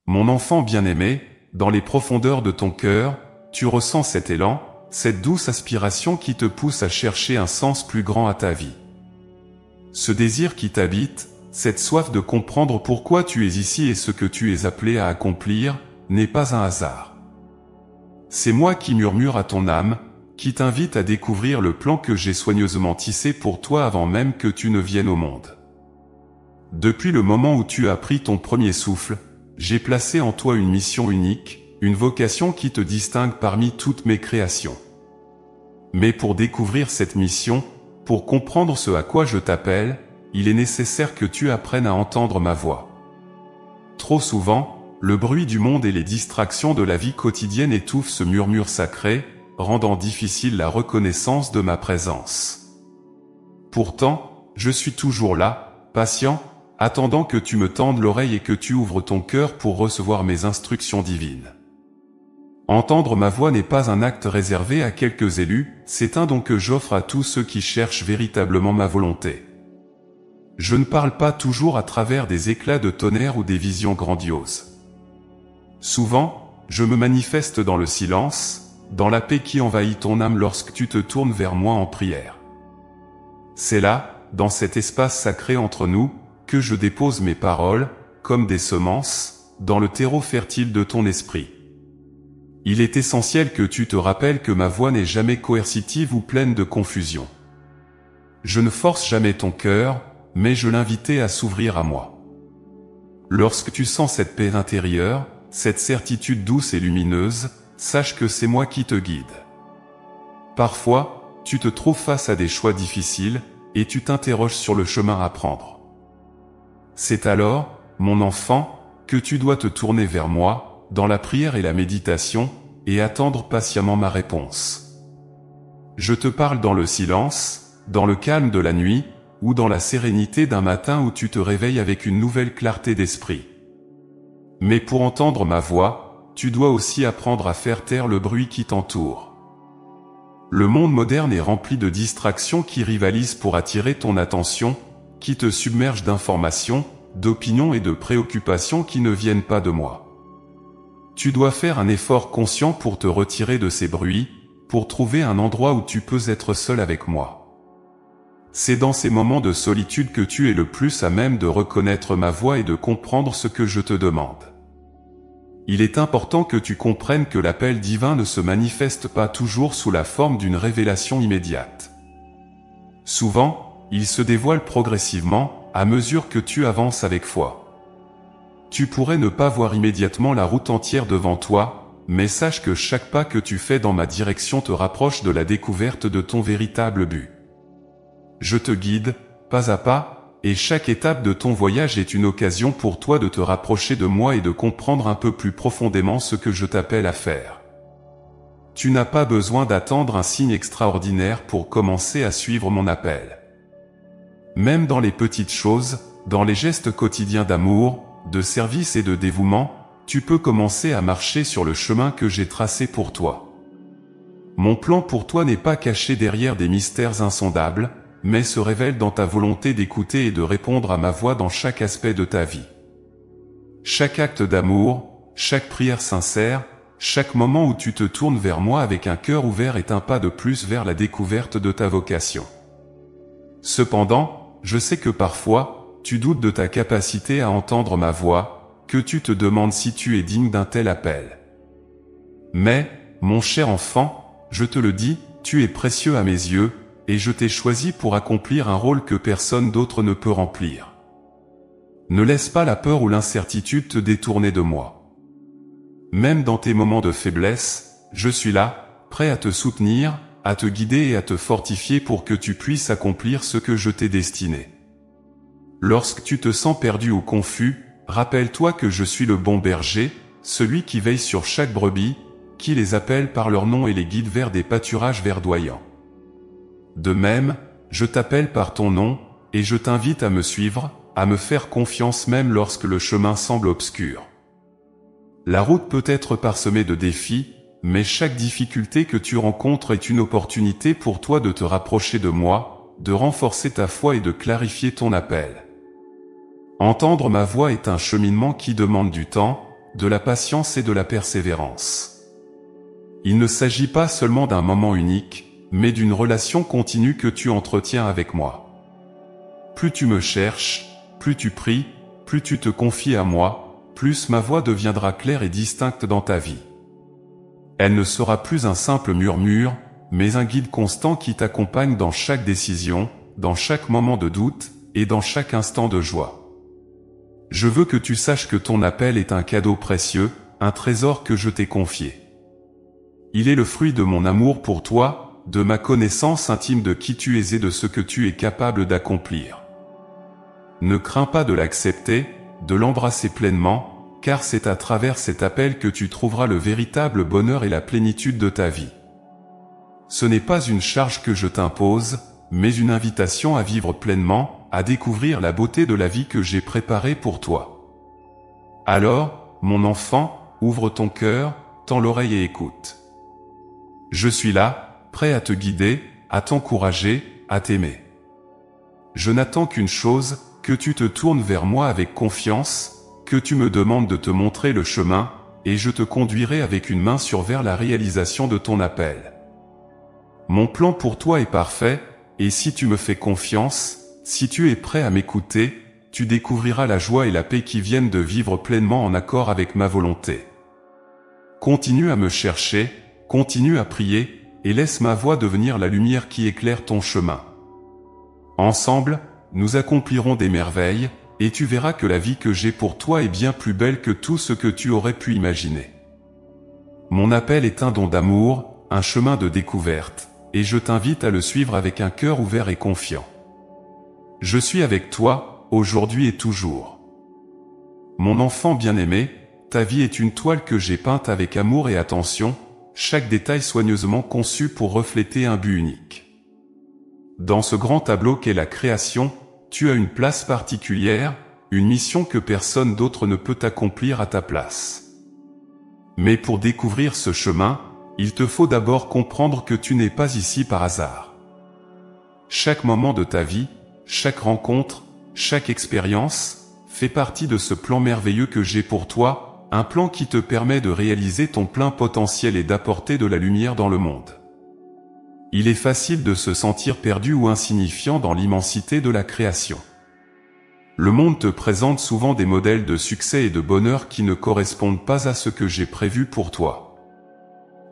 Mon enfant bien-aimé, dans les profondeurs de ton cœur, tu ressens cet élan, cette douce aspiration qui te pousse à chercher un sens plus grand à ta vie. Ce désir qui t'habite, cette soif de comprendre pourquoi tu es ici et ce que tu es appelé à accomplir, n'est pas un hasard. C'est moi qui murmure à ton âme, qui t'invite à découvrir le plan que j'ai soigneusement tissé pour toi avant même que tu ne viennes au monde. Depuis le moment où tu as pris ton premier souffle, j'ai placé en toi une mission unique, une vocation qui te distingue parmi toutes mes créations. Mais pour découvrir cette mission, pour comprendre ce à quoi je t'appelle, il est nécessaire que tu apprennes à entendre ma voix. Trop souvent, le bruit du monde et les distractions de la vie quotidienne étouffent ce murmure sacré, rendant difficile la reconnaissance de ma présence. Pourtant, je suis toujours là, patient, attendant que tu me tendes l'oreille et que tu ouvres ton cœur pour recevoir mes instructions divines. Entendre ma voix n'est pas un acte réservé à quelques élus, c'est un don que j'offre à tous ceux qui cherchent véritablement ma volonté. Je ne parle pas toujours à travers des éclats de tonnerre ou des visions grandioses. Souvent, je me manifeste dans le silence, dans la paix qui envahit ton âme lorsque tu te tournes vers moi en prière. C'est là, dans cet espace sacré entre nous, que je dépose mes paroles, comme des semences, dans le terreau fertile de ton esprit. Il est essentiel que tu te rappelles que ma voix n'est jamais coercitive ou pleine de confusion. Je ne force jamais ton cœur, mais je l'invitais à s'ouvrir à moi. Lorsque tu sens cette paix intérieure, cette certitude douce et lumineuse, sache que c'est moi qui te guide. Parfois, tu te trouves face à des choix difficiles, et tu t'interroges sur le chemin à prendre. C'est alors, mon enfant, que tu dois te tourner vers moi, dans la prière et la méditation, et attendre patiemment ma réponse. Je te parle dans le silence, dans le calme de la nuit, ou dans la sérénité d'un matin où tu te réveilles avec une nouvelle clarté d'esprit. Mais pour entendre ma voix, tu dois aussi apprendre à faire taire le bruit qui t'entoure. Le monde moderne est rempli de distractions qui rivalisent pour attirer ton attention, qui te submergent d'informations, d'opinions et de préoccupations qui ne viennent pas de moi. Tu dois faire un effort conscient pour te retirer de ces bruits, pour trouver un endroit où tu peux être seul avec moi. C'est dans ces moments de solitude que tu es le plus à même de reconnaître ma voix et de comprendre ce que je te demande. Il est important que tu comprennes que l'appel divin ne se manifeste pas toujours sous la forme d'une révélation immédiate. Souvent, il se dévoile progressivement, à mesure que tu avances avec foi. Tu pourrais ne pas voir immédiatement la route entière devant toi, mais sache que chaque pas que tu fais dans ma direction te rapproche de la découverte de ton véritable but. Je te guide, pas à pas, et chaque étape de ton voyage est une occasion pour toi de te rapprocher de moi et de comprendre un peu plus profondément ce que je t'appelle à faire. Tu n'as pas besoin d'attendre un signe extraordinaire pour commencer à suivre mon appel. Même dans les petites choses, dans les gestes quotidiens d'amour, de service et de dévouement, tu peux commencer à marcher sur le chemin que j'ai tracé pour toi. Mon plan pour toi n'est pas caché derrière des mystères insondables, mais se révèle dans ta volonté d'écouter et de répondre à ma voix dans chaque aspect de ta vie. Chaque acte d'amour, chaque prière sincère, chaque moment où tu te tournes vers moi avec un cœur ouvert est un pas de plus vers la découverte de ta vocation. Cependant, je sais que parfois, tu doutes de ta capacité à entendre ma voix, que tu te demandes si tu es digne d'un tel appel. Mais, mon cher enfant, je te le dis, tu es précieux à mes yeux, et je t'ai choisi pour accomplir un rôle que personne d'autre ne peut remplir. Ne laisse pas la peur ou l'incertitude te détourner de moi. Même dans tes moments de faiblesse, je suis là, prêt à te soutenir, à te guider et à te fortifier pour que tu puisses accomplir ce que je t'ai destiné. Lorsque tu te sens perdu ou confus, rappelle-toi que je suis le bon berger, celui qui veille sur chaque brebis, qui les appelle par leur nom et les guide vers des pâturages verdoyants. De même, je t'appelle par ton nom, et je t'invite à me suivre, à me faire confiance même lorsque le chemin semble obscur. La route peut être parsemée de défis, mais chaque difficulté que tu rencontres est une opportunité pour toi de te rapprocher de moi, de renforcer ta foi et de clarifier ton appel. Entendre ma voix est un cheminement qui demande du temps, de la patience et de la persévérance. Il ne s'agit pas seulement d'un moment unique, mais d'une relation continue que tu entretiens avec moi. Plus tu me cherches, plus tu pries, plus tu te confies à moi, plus ma voix deviendra claire et distincte dans ta vie. Elle ne sera plus un simple murmure, mais un guide constant qui t'accompagne dans chaque décision, dans chaque moment de doute, et dans chaque instant de joie. Je veux que tu saches que ton appel est un cadeau précieux, un trésor que je t'ai confié. Il est le fruit de mon amour pour toi, de ma connaissance intime de qui tu es et de ce que tu es capable d'accomplir. Ne crains pas de l'accepter, de l'embrasser pleinement, car c'est à travers cet appel que tu trouveras le véritable bonheur et la plénitude de ta vie. Ce n'est pas une charge que je t'impose, mais une invitation à vivre pleinement, à découvrir la beauté de la vie que j'ai préparée pour toi. Alors, mon enfant, ouvre ton cœur, tends l'oreille et écoute. Je suis là, prêt à te guider, à t'encourager, à t'aimer. Je n'attends qu'une chose, que tu te tournes vers moi avec confiance, que tu me demandes de te montrer le chemin, et je te conduirai avec une main sur vers la réalisation de ton appel. Mon plan pour toi est parfait, et si tu me fais confiance, si tu es prêt à m'écouter, tu découvriras la joie et la paix qui viennent de vivre pleinement en accord avec ma volonté. Continue à me chercher, continue à prier, et laisse ma voix devenir la lumière qui éclaire ton chemin. Ensemble, nous accomplirons des merveilles, et tu verras que la vie que j'ai pour toi est bien plus belle que tout ce que tu aurais pu imaginer. Mon appel est un don d'amour, un chemin de découverte, et je t'invite à le suivre avec un cœur ouvert et confiant. Je suis avec toi, aujourd'hui et toujours. Mon enfant bien-aimé, ta vie est une toile que j'ai peinte avec amour et attention, chaque détail soigneusement conçu pour refléter un but unique. Dans ce grand tableau qu'est la création, tu as une place particulière, une mission que personne d'autre ne peut accomplir à ta place. Mais pour découvrir ce chemin, il te faut d'abord comprendre que tu n'es pas ici par hasard. Chaque moment de ta vie, chaque rencontre, chaque expérience, fait partie de ce plan merveilleux que j'ai pour toi, un plan qui te permet de réaliser ton plein potentiel et d'apporter de la lumière dans le monde. Il est facile de se sentir perdu ou insignifiant dans l'immensité de la création. Le monde te présente souvent des modèles de succès et de bonheur qui ne correspondent pas à ce que j'ai prévu pour toi.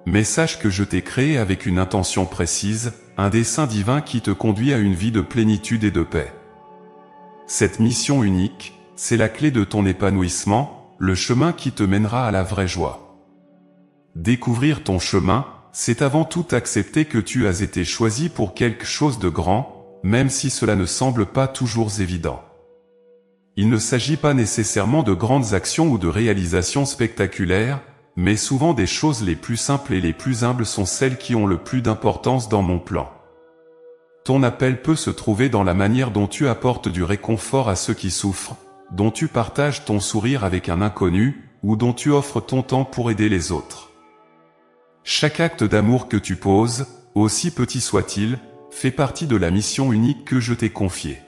Mais sache que je t'ai créé avec une intention précise, un dessein divin qui te conduit à une vie de plénitude et de paix. Cette mission unique, c'est la clé de ton épanouissement, le chemin qui te mènera à la vraie joie. Découvrir ton chemin, c'est avant tout accepter que tu as été choisi pour quelque chose de grand, même si cela ne semble pas toujours évident. Il ne s'agit pas nécessairement de grandes actions ou de réalisations spectaculaires, mais souvent des choses les plus simples et les plus humbles sont celles qui ont le plus d'importance dans mon plan. Ton appel peut se trouver dans la manière dont tu apportes du réconfort à ceux qui souffrent, dont tu partages ton sourire avec un inconnu, ou dont tu offres ton temps pour aider les autres. Chaque acte d'amour que tu poses, aussi petit soit-il, fait partie de la mission unique que je t'ai confiée.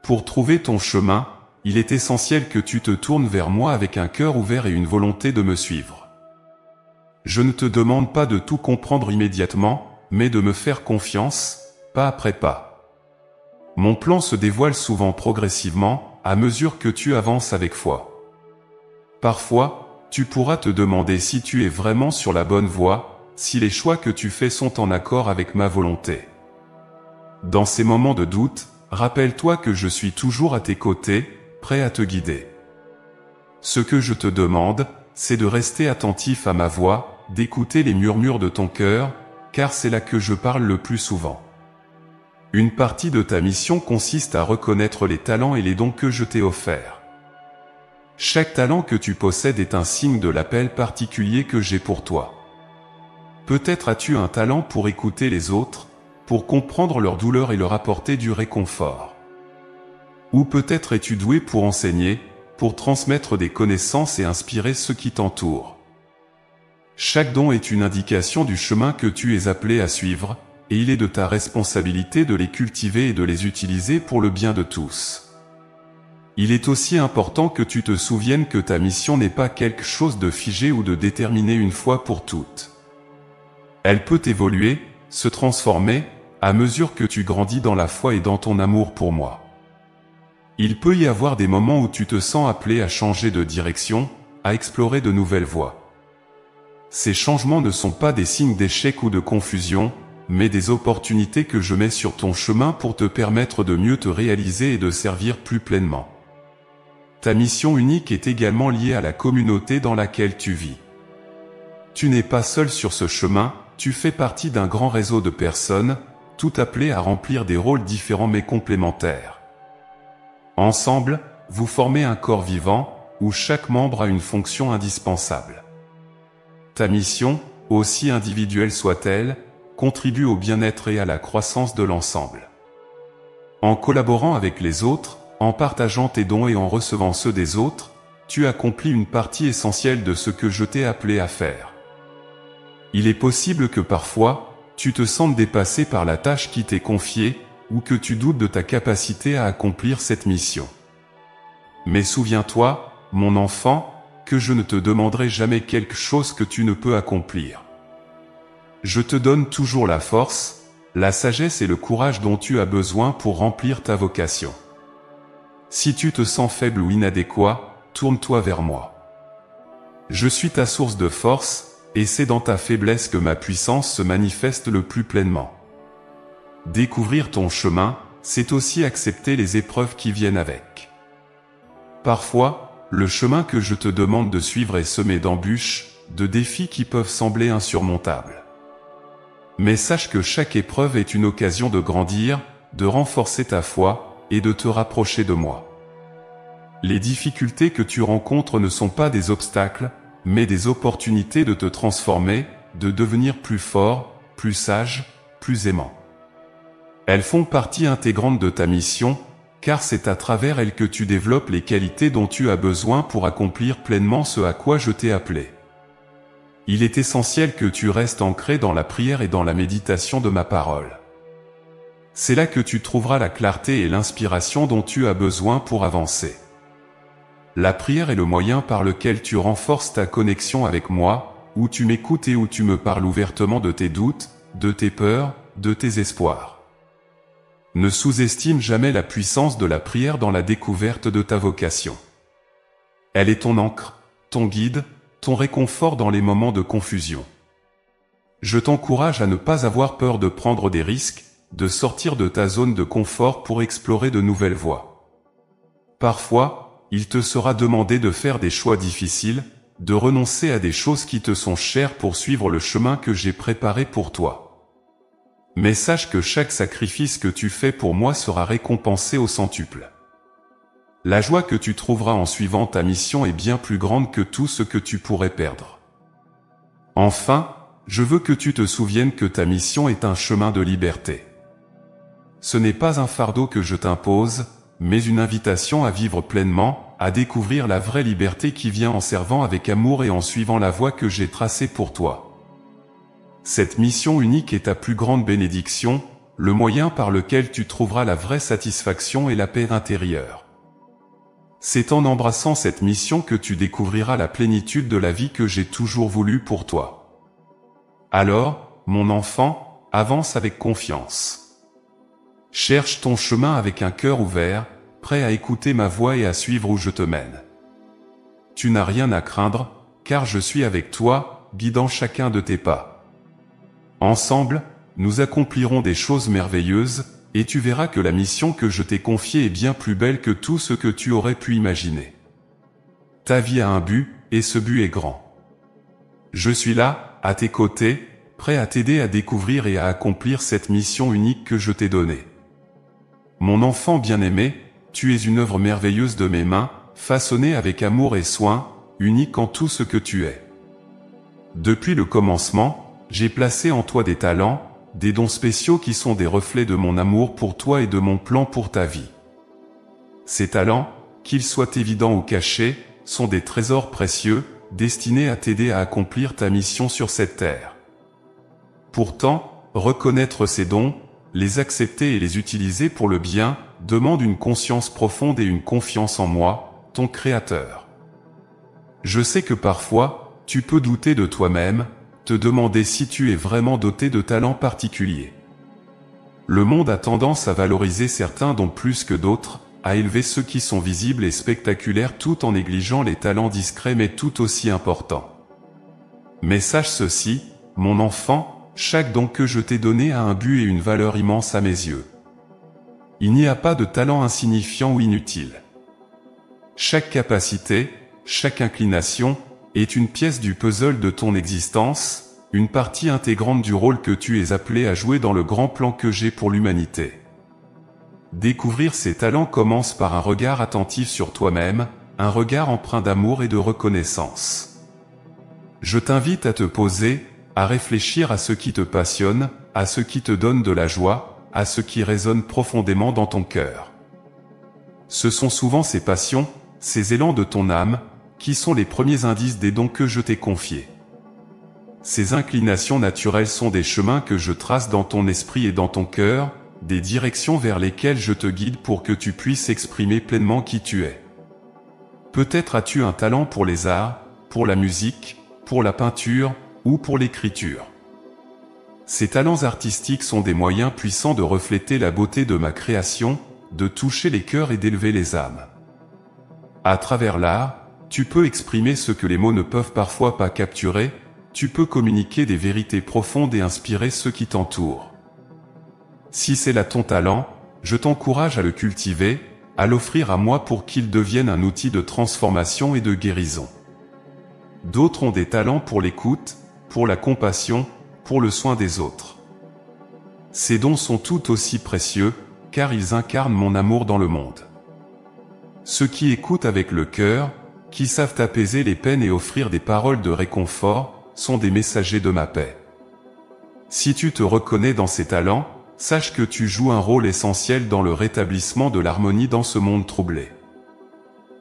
Pour trouver ton chemin, il est essentiel que tu te tournes vers moi avec un cœur ouvert et une volonté de me suivre. Je ne te demande pas de tout comprendre immédiatement, mais de me faire confiance, pas après pas. Mon plan se dévoile souvent progressivement, à mesure que tu avances avec foi. Parfois, tu pourras te demander si tu es vraiment sur la bonne voie, si les choix que tu fais sont en accord avec ma volonté. Dans ces moments de doute, rappelle-toi que je suis toujours à tes côtés, prêt à te guider. Ce que je te demande, c'est de rester attentif à ma voix, d'écouter les murmures de ton cœur, car c'est là que je parle le plus souvent. Une partie de ta mission consiste à reconnaître les talents et les dons que je t'ai offerts. Chaque talent que tu possèdes est un signe de l'appel particulier que j'ai pour toi. Peut-être as-tu un talent pour écouter les autres, pour comprendre leur douleur et leur apporter du réconfort. Ou peut-être es-tu doué pour enseigner, pour transmettre des connaissances et inspirer ceux qui t'entourent. Chaque don est une indication du chemin que tu es appelé à suivre, et il est de ta responsabilité de les cultiver et de les utiliser pour le bien de tous. Il est aussi important que tu te souviennes que ta mission n'est pas quelque chose de figé ou de déterminé une fois pour toutes. Elle peut évoluer, se transformer, à mesure que tu grandis dans la foi et dans ton amour pour moi. Il peut y avoir des moments où tu te sens appelé à changer de direction, à explorer de nouvelles voies. Ces changements ne sont pas des signes d'échec ou de confusion, mais des opportunités que je mets sur ton chemin pour te permettre de mieux te réaliser et de servir plus pleinement. Ta mission unique est également liée à la communauté dans laquelle tu vis. Tu n'es pas seul sur ce chemin, tu fais partie d'un grand réseau de personnes, toutes appelées à remplir des rôles différents mais complémentaires. Ensemble, vous formez un corps vivant, où chaque membre a une fonction indispensable. Ta mission, aussi individuelle soit-elle, contribue au bien-être et à la croissance de l'ensemble. En collaborant avec les autres, en partageant tes dons et en recevant ceux des autres, tu accomplis une partie essentielle de ce que je t'ai appelé à faire. Il est possible que parfois, tu te sentes dépassé par la tâche qui t'est confiée, ou que tu doutes de ta capacité à accomplir cette mission. Mais souviens-toi, mon enfant, que je ne te demanderai jamais quelque chose que tu ne peux accomplir. Je te donne toujours la force, la sagesse et le courage dont tu as besoin pour remplir ta vocation. Si tu te sens faible ou inadéquat, tourne-toi vers moi. Je suis ta source de force, et c'est dans ta faiblesse que ma puissance se manifeste le plus pleinement. Découvrir ton chemin, c'est aussi accepter les épreuves qui viennent avec. Parfois, le chemin que je te demande de suivre est semé d'embûches, de défis qui peuvent sembler insurmontables. Mais sache que chaque épreuve est une occasion de grandir, de renforcer ta foi, et de te rapprocher de moi. Les difficultés que tu rencontres ne sont pas des obstacles, mais des opportunités de te transformer, de devenir plus fort, plus sage, plus aimant. Elles font partie intégrante de ta mission, car c'est à travers elles que tu développes les qualités dont tu as besoin pour accomplir pleinement ce à quoi je t'ai appelé. Il est essentiel que tu restes ancré dans la prière et dans la méditation de ma parole. C'est là que tu trouveras la clarté et l'inspiration dont tu as besoin pour avancer. La prière est le moyen par lequel tu renforces ta connexion avec moi, où tu m'écoutes et où tu me parles ouvertement de tes doutes, de tes peurs, de tes espoirs. Ne sous-estime jamais la puissance de la prière dans la découverte de ta vocation. Elle est ton ancre, ton guide, ton réconfort dans les moments de confusion. Je t'encourage à ne pas avoir peur de prendre des risques, de sortir de ta zone de confort pour explorer de nouvelles voies. Parfois, il te sera demandé de faire des choix difficiles, de renoncer à des choses qui te sont chères pour suivre le chemin que j'ai préparé pour toi. Mais sache que chaque sacrifice que tu fais pour moi sera récompensé au centuple. La joie que tu trouveras en suivant ta mission est bien plus grande que tout ce que tu pourrais perdre. Enfin, je veux que tu te souviennes que ta mission est un chemin de liberté. Ce n'est pas un fardeau que je t'impose, mais une invitation à vivre pleinement, à découvrir la vraie liberté qui vient en servant avec amour et en suivant la voie que j'ai tracée pour toi. Cette mission unique est ta plus grande bénédiction, le moyen par lequel tu trouveras la vraie satisfaction et la paix intérieure. C'est en embrassant cette mission que tu découvriras la plénitude de la vie que j'ai toujours voulu pour toi. Alors, mon enfant, avance avec confiance. Cherche ton chemin avec un cœur ouvert, prêt à écouter ma voix et à suivre où je te mène. Tu n'as rien à craindre, car je suis avec toi, guidant chacun de tes pas. Ensemble, nous accomplirons des choses merveilleuses, et tu verras que la mission que je t'ai confiée est bien plus belle que tout ce que tu aurais pu imaginer. Ta vie a un but, et ce but est grand. Je suis là, à tes côtés, prêt à t'aider à découvrir et à accomplir cette mission unique que je t'ai donnée. Mon enfant bien-aimé, tu es une œuvre merveilleuse de mes mains, façonnée avec amour et soin, unique en tout ce que tu es. Depuis le commencement, j'ai placé en toi des talents, des dons spéciaux qui sont des reflets de mon amour pour toi et de mon plan pour ta vie. Ces talents, qu'ils soient évidents ou cachés, sont des trésors précieux, destinés à t'aider à accomplir ta mission sur cette terre. Pourtant, reconnaître ces dons, les accepter et les utiliser pour le bien, demande une conscience profonde et une confiance en moi, ton Créateur. Je sais que parfois, tu peux douter de toi-même, te demander si tu es vraiment doté de talents particuliers. Le monde a tendance à valoriser certains dons plus que d'autres, à élever ceux qui sont visibles et spectaculaires tout en négligeant les talents discrets mais tout aussi importants. Mais sache ceci, mon enfant, chaque don que je t'ai donné a un but et une valeur immense à mes yeux. Il n'y a pas de talent insignifiant ou inutile. Chaque capacité, chaque inclination, est une pièce du puzzle de ton existence, une partie intégrante du rôle que tu es appelé à jouer dans le grand plan que j'ai pour l'humanité. Découvrir ces talents commence par un regard attentif sur toi-même, un regard empreint d'amour et de reconnaissance. Je t'invite à te poser, à réfléchir à ce qui te passionne, à ce qui te donne de la joie, à ce qui résonne profondément dans ton cœur. Ce sont souvent ces passions, ces élans de ton âme, qui sont les premiers indices des dons que je t'ai confiés. Ces inclinations naturelles sont des chemins que je trace dans ton esprit et dans ton cœur, des directions vers lesquelles je te guide pour que tu puisses exprimer pleinement qui tu es. Peut-être as-tu un talent pour les arts, pour la musique, pour la peinture, ou pour l'écriture. Ces talents artistiques sont des moyens puissants de refléter la beauté de ma création, de toucher les cœurs et d'élever les âmes. À travers l'art, tu peux exprimer ce que les mots ne peuvent parfois pas capturer, tu peux communiquer des vérités profondes et inspirer ceux qui t'entourent. Si c'est là ton talent, je t'encourage à le cultiver, à l'offrir à moi pour qu'il devienne un outil de transformation et de guérison. D'autres ont des talents pour l'écoute, pour la compassion, pour le soin des autres. Ces dons sont tout aussi précieux, car ils incarnent mon amour dans le monde. Ceux qui écoutent avec le cœur, qui savent apaiser les peines et offrir des paroles de réconfort, sont des messagers de ma paix. Si tu te reconnais dans ces talents, sache que tu joues un rôle essentiel dans le rétablissement de l'harmonie dans ce monde troublé.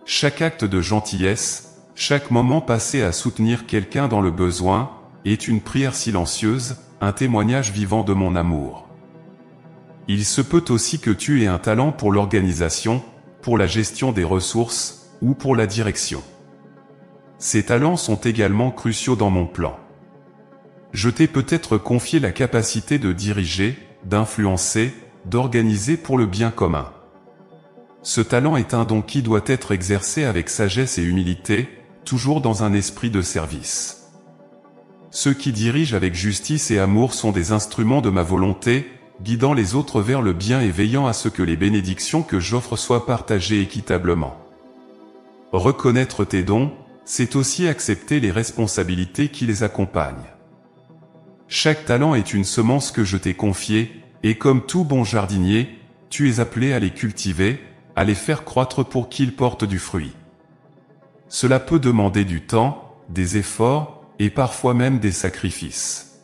Chaque acte de gentillesse, chaque moment passé à soutenir quelqu'un dans le besoin, est une prière silencieuse, un témoignage vivant de mon amour. Il se peut aussi que tu aies un talent pour l'organisation, pour la gestion des ressources, ou pour la direction. Ces talents sont également cruciaux dans mon plan. Je t'ai peut-être confié la capacité de diriger, d'influencer, d'organiser pour le bien commun. Ce talent est un don qui doit être exercé avec sagesse et humilité, toujours dans un esprit de service. Ceux qui dirigent avec justice et amour sont des instruments de ma volonté, guidant les autres vers le bien et veillant à ce que les bénédictions que j'offre soient partagées équitablement. Reconnaître tes dons, c'est aussi accepter les responsabilités qui les accompagnent. Chaque talent est une semence que je t'ai confiée, et comme tout bon jardinier, tu es appelé à les cultiver, à les faire croître pour qu'ils portent du fruit. Cela peut demander du temps, des efforts, et parfois même des sacrifices.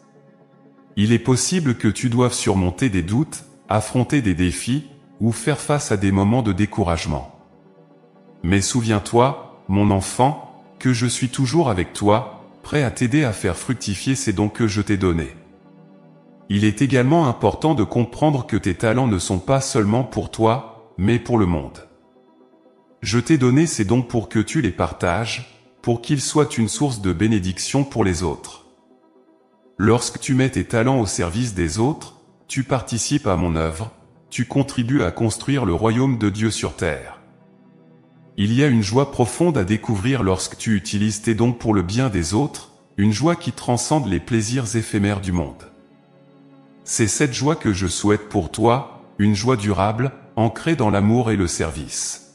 Il est possible que tu doives surmonter des doutes, affronter des défis, ou faire face à des moments de découragement. Mais souviens-toi, mon enfant, que je suis toujours avec toi, prêt à t'aider à faire fructifier ces dons que je t'ai donnés. Il est également important de comprendre que tes talents ne sont pas seulement pour toi, mais pour le monde. Je t'ai donné ces dons pour que tu les partages, pour qu'ils soient une source de bénédiction pour les autres. Lorsque tu mets tes talents au service des autres, tu participes à mon œuvre, tu contribues à construire le royaume de Dieu sur terre. Il y a une joie profonde à découvrir lorsque tu utilises tes dons pour le bien des autres, une joie qui transcende les plaisirs éphémères du monde. C'est cette joie que je souhaite pour toi, une joie durable, ancrée dans l'amour et le service.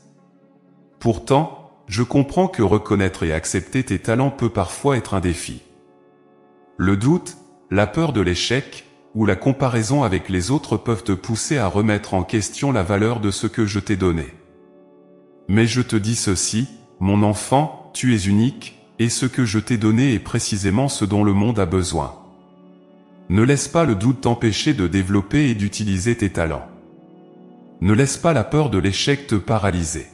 Pourtant, je comprends que reconnaître et accepter tes talents peut parfois être un défi. Le doute, la peur de l'échec, ou la comparaison avec les autres peuvent te pousser à remettre en question la valeur de ce que je t'ai donné. Mais je te dis ceci, mon enfant, tu es unique, et ce que je t'ai donné est précisément ce dont le monde a besoin. Ne laisse pas le doute t'empêcher de développer et d'utiliser tes talents. Ne laisse pas la peur de l'échec te paralyser.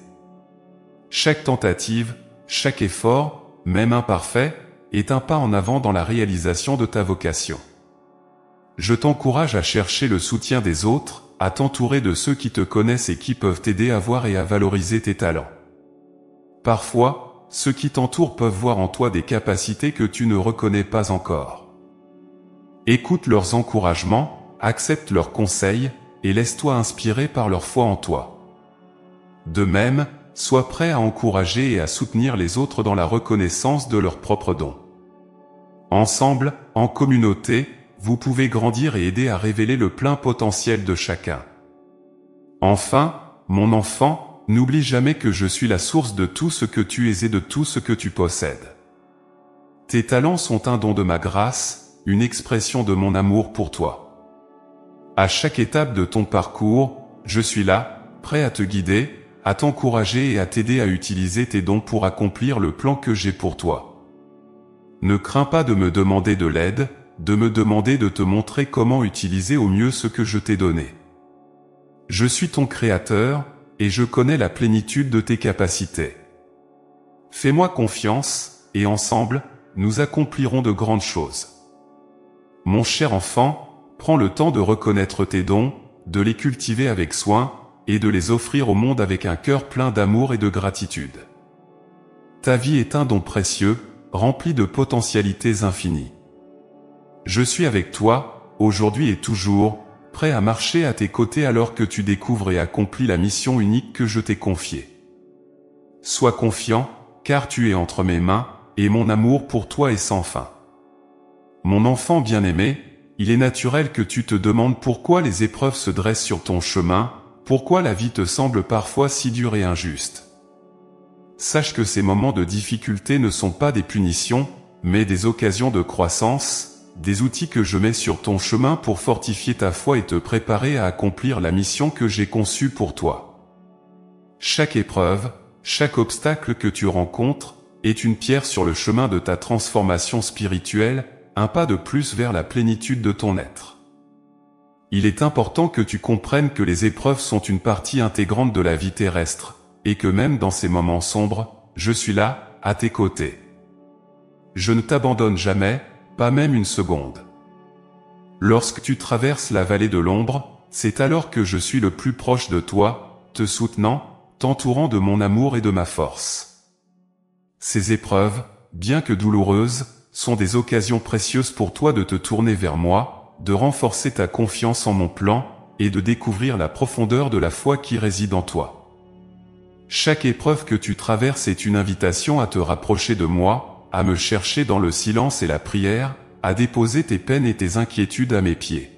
Chaque tentative, chaque effort, même imparfait, est un pas en avant dans la réalisation de ta vocation. Je t'encourage à chercher le soutien des autres, à t'entourer de ceux qui te connaissent et qui peuvent t'aider à voir et à valoriser tes talents. Parfois, ceux qui t'entourent peuvent voir en toi des capacités que tu ne reconnais pas encore. Écoute leurs encouragements, accepte leurs conseils, et laisse-toi inspirer par leur foi en toi. De même, sois prêt à encourager et à soutenir les autres dans la reconnaissance de leurs propres dons. Ensemble, en communauté, vous pouvez grandir et aider à révéler le plein potentiel de chacun. Enfin, mon enfant, n'oublie jamais que je suis la source de tout ce que tu es et de tout ce que tu possèdes. Tes talents sont un don de ma grâce, une expression de mon amour pour toi. À chaque étape de ton parcours, je suis là, prêt à te guider, à t'encourager et à t'aider à utiliser tes dons pour accomplir le plan que j'ai pour toi. Ne crains pas de me demander de l'aide, de me demander de te montrer comment utiliser au mieux ce que je t'ai donné. Je suis ton créateur, et je connais la plénitude de tes capacités. Fais-moi confiance, et ensemble, nous accomplirons de grandes choses. Mon cher enfant, prends le temps de reconnaître tes dons, de les cultiver avec soin, et de les offrir au monde avec un cœur plein d'amour et de gratitude. Ta vie est un don précieux, rempli de potentialités infinies. Je suis avec toi, aujourd'hui et toujours, prêt à marcher à tes côtés alors que tu découvres et accomplis la mission unique que je t'ai confiée. Sois confiant, car tu es entre mes mains, et mon amour pour toi est sans fin. Mon enfant bien-aimé, il est naturel que tu te demandes pourquoi les épreuves se dressent sur ton chemin, pourquoi la vie te semble parfois si dure et injuste. Sache que ces moments de difficulté ne sont pas des punitions, mais des occasions de croissance, des outils que je mets sur ton chemin pour fortifier ta foi et te préparer à accomplir la mission que j'ai conçue pour toi. Chaque épreuve, chaque obstacle que tu rencontres, est une pierre sur le chemin de ta transformation spirituelle, un pas de plus vers la plénitude de ton être. Il est important que tu comprennes que les épreuves sont une partie intégrante de la vie terrestre, et que même dans ces moments sombres, je suis là, à tes côtés. Je ne t'abandonne jamais, pas même une seconde. Lorsque tu traverses la vallée de l'ombre, c'est alors que je suis le plus proche de toi, te soutenant, t'entourant de mon amour et de ma force. Ces épreuves, bien que douloureuses, sont des occasions précieuses pour toi de te tourner vers moi, de renforcer ta confiance en mon plan, et de découvrir la profondeur de la foi qui réside en toi. Chaque épreuve que tu traverses est une invitation à te rapprocher de moi, à me chercher dans le silence et la prière, à déposer tes peines et tes inquiétudes à mes pieds.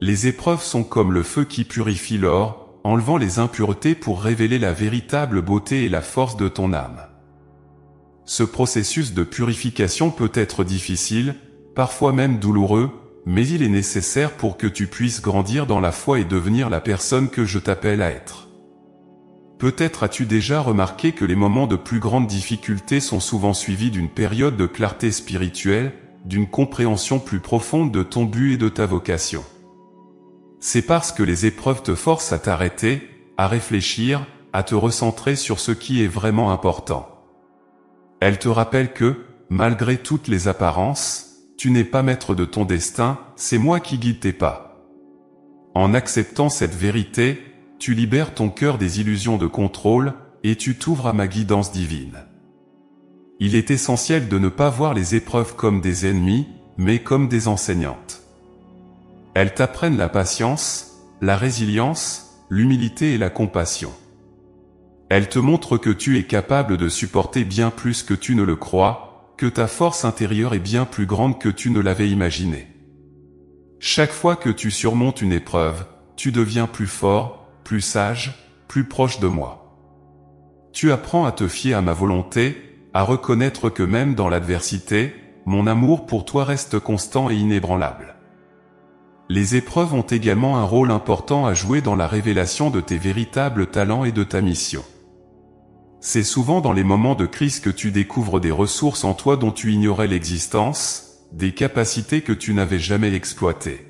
Les épreuves sont comme le feu qui purifie l'or, enlevant les impuretés pour révéler la véritable beauté et la force de ton âme. Ce processus de purification peut être difficile, parfois même douloureux, mais il est nécessaire pour que tu puisses grandir dans la foi et devenir la personne que je t'appelle à être. Peut-être as-tu déjà remarqué que les moments de plus grande difficulté sont souvent suivis d'une période de clarté spirituelle, d'une compréhension plus profonde de ton but et de ta vocation. C'est parce que les épreuves te forcent à t'arrêter, à réfléchir, à te recentrer sur ce qui est vraiment important. Elle te rappelle que, malgré toutes les apparences, tu n'es pas maître de ton destin, c'est moi qui guide tes pas. En acceptant cette vérité, tu libères ton cœur des illusions de contrôle, et tu t'ouvres à ma guidance divine. Il est essentiel de ne pas voir les épreuves comme des ennemis, mais comme des enseignantes. Elles t'apprennent la patience, la résilience, l'humilité et la compassion. Elle te montre que tu es capable de supporter bien plus que tu ne le crois, que ta force intérieure est bien plus grande que tu ne l'avais imaginé. Chaque fois que tu surmontes une épreuve, tu deviens plus fort, plus sage, plus proche de moi. Tu apprends à te fier à ma volonté, à reconnaître que même dans l'adversité, mon amour pour toi reste constant et inébranlable. Les épreuves ont également un rôle important à jouer dans la révélation de tes véritables talents et de ta mission. C'est souvent dans les moments de crise que tu découvres des ressources en toi dont tu ignorais l'existence, des capacités que tu n'avais jamais exploitées.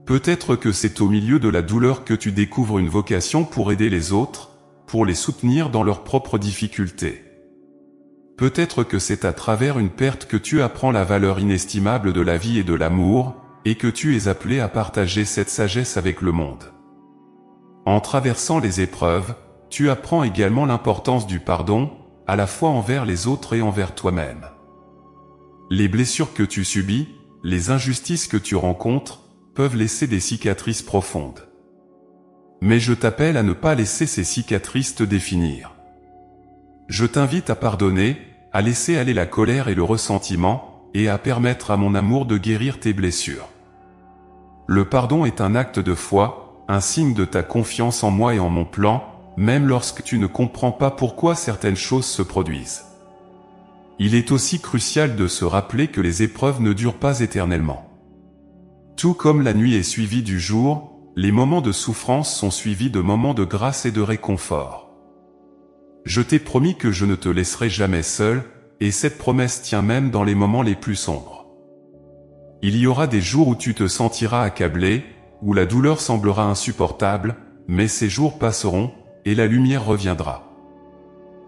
Peut-être que c'est au milieu de la douleur que tu découvres une vocation pour aider les autres, pour les soutenir dans leurs propres difficultés. Peut-être que c'est à travers une perte que tu apprends la valeur inestimable de la vie et de l'amour, et que tu es appelé à partager cette sagesse avec le monde. En traversant les épreuves, tu apprends également l'importance du pardon, à la fois envers les autres et envers toi-même. Les blessures que tu subis, les injustices que tu rencontres, peuvent laisser des cicatrices profondes. Mais je t'appelle à ne pas laisser ces cicatrices te définir. Je t'invite à pardonner, à laisser aller la colère et le ressentiment, et à permettre à mon amour de guérir tes blessures. Le pardon est un acte de foi, un signe de ta confiance en moi et en mon plan, même lorsque tu ne comprends pas pourquoi certaines choses se produisent. Il est aussi crucial de se rappeler que les épreuves ne durent pas éternellement. Tout comme la nuit est suivie du jour, les moments de souffrance sont suivis de moments de grâce et de réconfort. Je t'ai promis que je ne te laisserai jamais seul, et cette promesse tient même dans les moments les plus sombres. Il y aura des jours où tu te sentiras accablé, où la douleur semblera insupportable, mais ces jours passeront, et la lumière reviendra.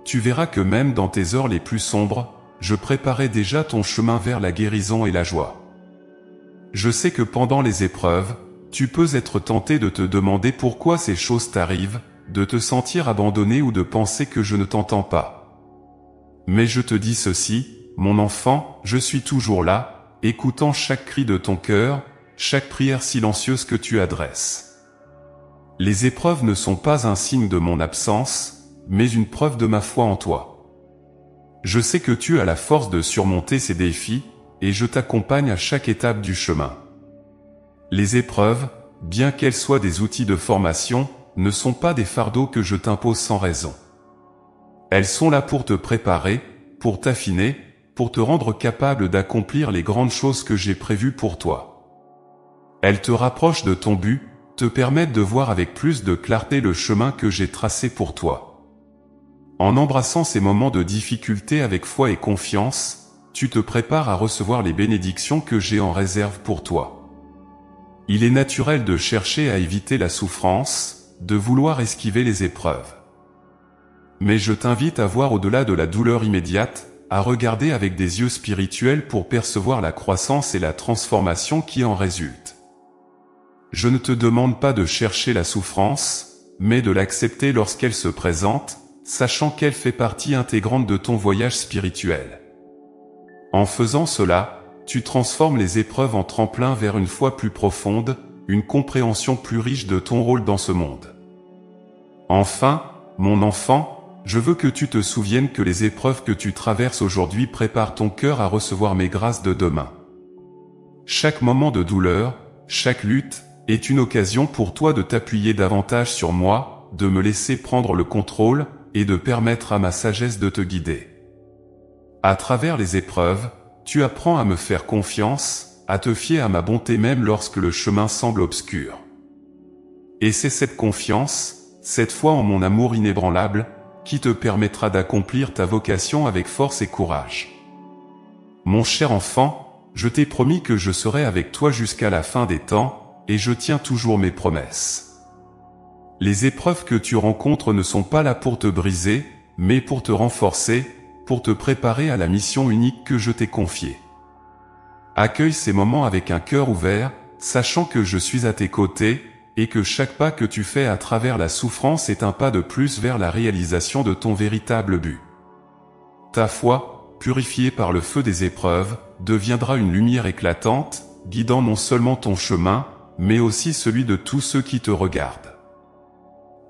Tu verras que même dans tes heures les plus sombres, je préparais déjà ton chemin vers la guérison et la joie. Je sais que pendant les épreuves, tu peux être tenté de te demander pourquoi ces choses t'arrivent, de te sentir abandonné ou de penser que je ne t'entends pas. Mais je te dis ceci, mon enfant, je suis toujours là, écoutant chaque cri de ton cœur, chaque prière silencieuse que tu adresses. Les épreuves ne sont pas un signe de mon absence, mais une preuve de ma foi en toi. Je sais que tu as la force de surmonter ces défis, et je t'accompagne à chaque étape du chemin. Les épreuves, bien qu'elles soient des outils de formation, ne sont pas des fardeaux que je t'impose sans raison. Elles sont là pour te préparer, pour t'affiner, pour te rendre capable d'accomplir les grandes choses que j'ai prévues pour toi. Elles te rapprochent de ton but, te permettent de voir avec plus de clarté le chemin que j'ai tracé pour toi. En embrassant ces moments de difficulté avec foi et confiance, tu te prépares à recevoir les bénédictions que j'ai en réserve pour toi. Il est naturel de chercher à éviter la souffrance, de vouloir esquiver les épreuves. Mais je t'invite à voir au-delà de la douleur immédiate, à regarder avec des yeux spirituels pour percevoir la croissance et la transformation qui en résultent. Je ne te demande pas de chercher la souffrance, mais de l'accepter lorsqu'elle se présente, sachant qu'elle fait partie intégrante de ton voyage spirituel. En faisant cela, tu transformes les épreuves en tremplin vers une foi plus profonde, une compréhension plus riche de ton rôle dans ce monde. Enfin, mon enfant, je veux que tu te souviennes que les épreuves que tu traverses aujourd'hui préparent ton cœur à recevoir mes grâces de demain. Chaque moment de douleur, chaque lutte, est une occasion pour toi de t'appuyer davantage sur moi, de me laisser prendre le contrôle, et de permettre à ma sagesse de te guider. À travers les épreuves, tu apprends à me faire confiance, à te fier à ma bonté même lorsque le chemin semble obscur. Et c'est cette confiance, cette foi en mon amour inébranlable, qui te permettra d'accomplir ta vocation avec force et courage. Mon cher enfant, je t'ai promis que je serai avec toi jusqu'à la fin des temps, et je tiens toujours mes promesses. Les épreuves que tu rencontres ne sont pas là pour te briser, mais pour te renforcer, pour te préparer à la mission unique que je t'ai confiée. Accueille ces moments avec un cœur ouvert, sachant que je suis à tes côtés, et que chaque pas que tu fais à travers la souffrance est un pas de plus vers la réalisation de ton véritable but. Ta foi, purifiée par le feu des épreuves, deviendra une lumière éclatante, guidant non seulement ton chemin, mais aussi celui de tous ceux qui te regardent.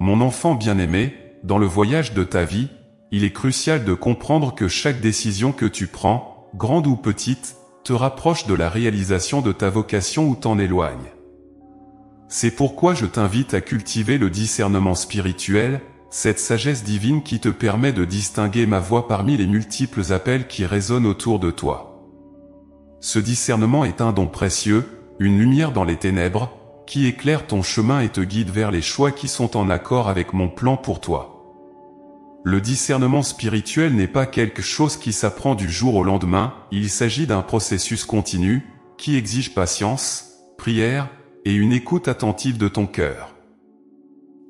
Mon enfant bien-aimé, dans le voyage de ta vie, il est crucial de comprendre que chaque décision que tu prends, grande ou petite, te rapproche de la réalisation de ta vocation ou t'en éloigne. C'est pourquoi je t'invite à cultiver le discernement spirituel, cette sagesse divine qui te permet de distinguer ma voix parmi les multiples appels qui résonnent autour de toi. Ce discernement est un don précieux, une lumière dans les ténèbres, qui éclaire ton chemin et te guide vers les choix qui sont en accord avec mon plan pour toi. Le discernement spirituel n'est pas quelque chose qui s'apprend du jour au lendemain, il s'agit d'un processus continu, qui exige patience, prière, et une écoute attentive de ton cœur.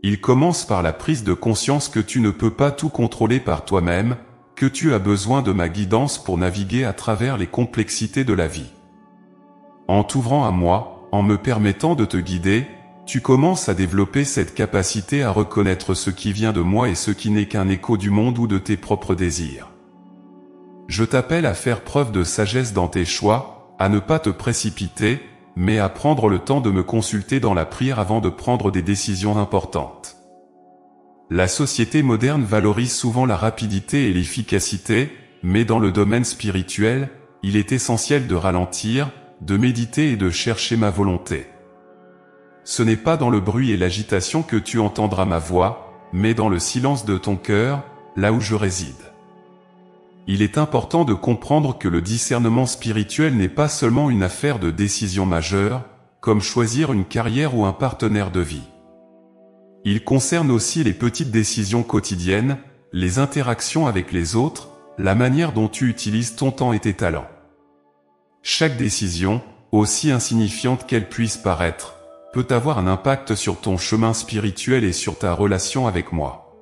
Il commence par la prise de conscience que tu ne peux pas tout contrôler par toi-même, que tu as besoin de ma guidance pour naviguer à travers les complexités de la vie. En t'ouvrant à moi, en me permettant de te guider, tu commences à développer cette capacité à reconnaître ce qui vient de moi et ce qui n'est qu'un écho du monde ou de tes propres désirs. Je t'appelle à faire preuve de sagesse dans tes choix, à ne pas te précipiter, mais à prendre le temps de me consulter dans la prière avant de prendre des décisions importantes. La société moderne valorise souvent la rapidité et l'efficacité, mais dans le domaine spirituel, il est essentiel de ralentir, de méditer et de chercher ma volonté. Ce n'est pas dans le bruit et l'agitation que tu entendras ma voix, mais dans le silence de ton cœur, là où je réside. Il est important de comprendre que le discernement spirituel n'est pas seulement une affaire de décision majeure, comme choisir une carrière ou un partenaire de vie. Il concerne aussi les petites décisions quotidiennes, les interactions avec les autres, la manière dont tu utilises ton temps et tes talents. Chaque décision, aussi insignifiante qu'elle puisse paraître, peut avoir un impact sur ton chemin spirituel et sur ta relation avec moi.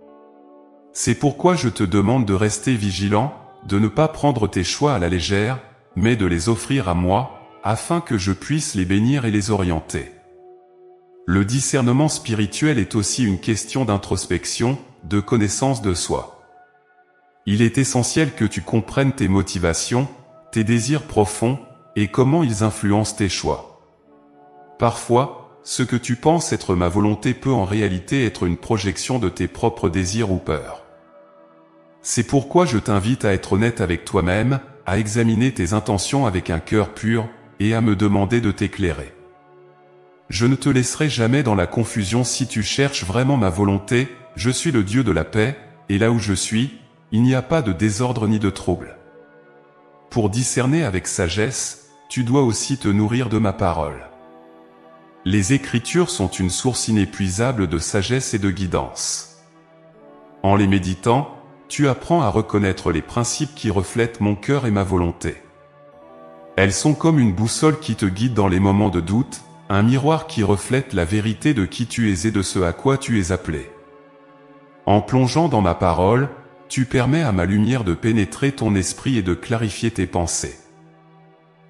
C'est pourquoi je te demande de rester vigilant, de ne pas prendre tes choix à la légère, mais de les offrir à moi, afin que je puisse les bénir et les orienter. Le discernement spirituel est aussi une question d'introspection, de connaissance de soi. Il est essentiel que tu comprennes tes motivations, tes désirs profonds, et comment ils influencent tes choix. Parfois, ce que tu penses être ma volonté peut en réalité être une projection de tes propres désirs ou peurs. C'est pourquoi je t'invite à être honnête avec toi-même, à examiner tes intentions avec un cœur pur, et à me demander de t'éclairer. Je ne te laisserai jamais dans la confusion si tu cherches vraiment ma volonté, je suis le Dieu de la paix, et là où je suis, il n'y a pas de désordre ni de trouble. Pour discerner avec sagesse, tu dois aussi te nourrir de ma parole. Les Écritures sont une source inépuisable de sagesse et de guidance. En les méditant, tu apprends à reconnaître les principes qui reflètent mon cœur et ma volonté. Elles sont comme une boussole qui te guide dans les moments de doute, un miroir qui reflète la vérité de qui tu es et de ce à quoi tu es appelé. En plongeant dans ma parole, tu permets à ma lumière de pénétrer ton esprit et de clarifier tes pensées.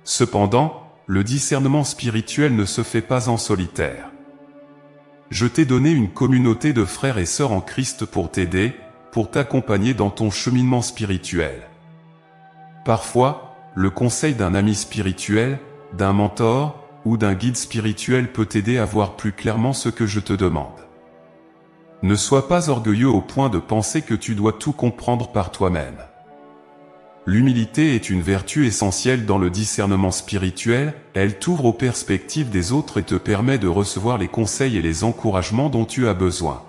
Cependant, le discernement spirituel ne se fait pas en solitaire. Je t'ai donné une communauté de frères et sœurs en Christ pour t'aider, pour t'accompagner dans ton cheminement spirituel. Parfois, le conseil d'un ami spirituel, d'un mentor ou d'un guide spirituel peut t'aider à voir plus clairement ce que je te demande. Ne sois pas orgueilleux au point de penser que tu dois tout comprendre par toi-même. L'humilité est une vertu essentielle dans le discernement spirituel, elle t'ouvre aux perspectives des autres et te permet de recevoir les conseils et les encouragements dont tu as besoin.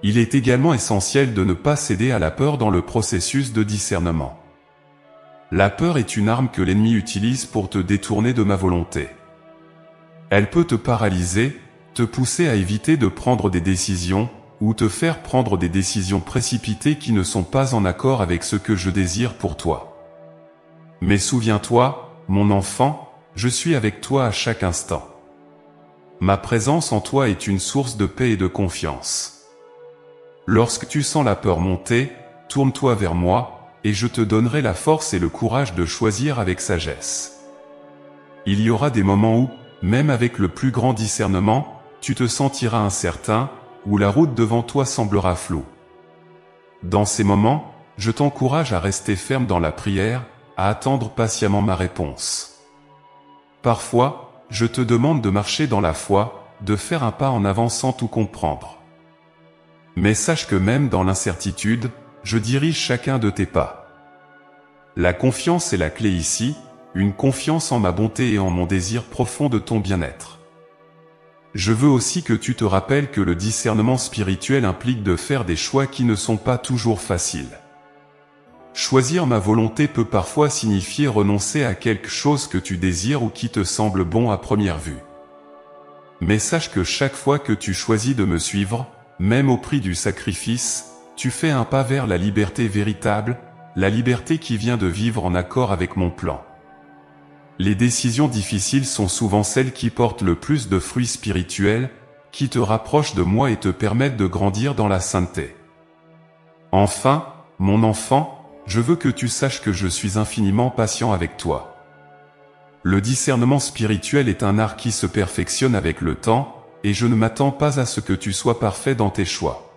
Il est également essentiel de ne pas céder à la peur dans le processus de discernement. La peur est une arme que l'ennemi utilise pour te détourner de ma volonté. Elle peut te paralyser, te pousser à éviter de prendre des décisions, ou te faire prendre des décisions précipitées qui ne sont pas en accord avec ce que je désire pour toi. Mais souviens-toi, mon enfant, je suis avec toi à chaque instant. Ma présence en toi est une source de paix et de confiance. Lorsque tu sens la peur monter, tourne-toi vers moi, et je te donnerai la force et le courage de choisir avec sagesse. Il y aura des moments où, même avec le plus grand discernement, tu te sentiras incertain, où la route devant toi semblera floue. Dans ces moments, je t'encourage à rester ferme dans la prière, à attendre patiemment ma réponse. Parfois, je te demande de marcher dans la foi, de faire un pas en avant sans tout comprendre. Mais sache que même dans l'incertitude, je dirige chacun de tes pas. La confiance est la clé ici, une confiance en ma bonté et en mon désir profond de ton bien-être. Je veux aussi que tu te rappelles que le discernement spirituel implique de faire des choix qui ne sont pas toujours faciles. Choisir ma volonté peut parfois signifier renoncer à quelque chose que tu désires ou qui te semble bon à première vue. Mais sache que chaque fois que tu choisis de me suivre, même au prix du sacrifice, tu fais un pas vers la liberté véritable, la liberté qui vient de vivre en accord avec mon plan. Les décisions difficiles sont souvent celles qui portent le plus de fruits spirituels, qui te rapprochent de moi et te permettent de grandir dans la sainteté. Enfin, mon enfant, je veux que tu saches que je suis infiniment patient avec toi. Le discernement spirituel est un art qui se perfectionne avec le temps, et je ne m'attends pas à ce que tu sois parfait dans tes choix.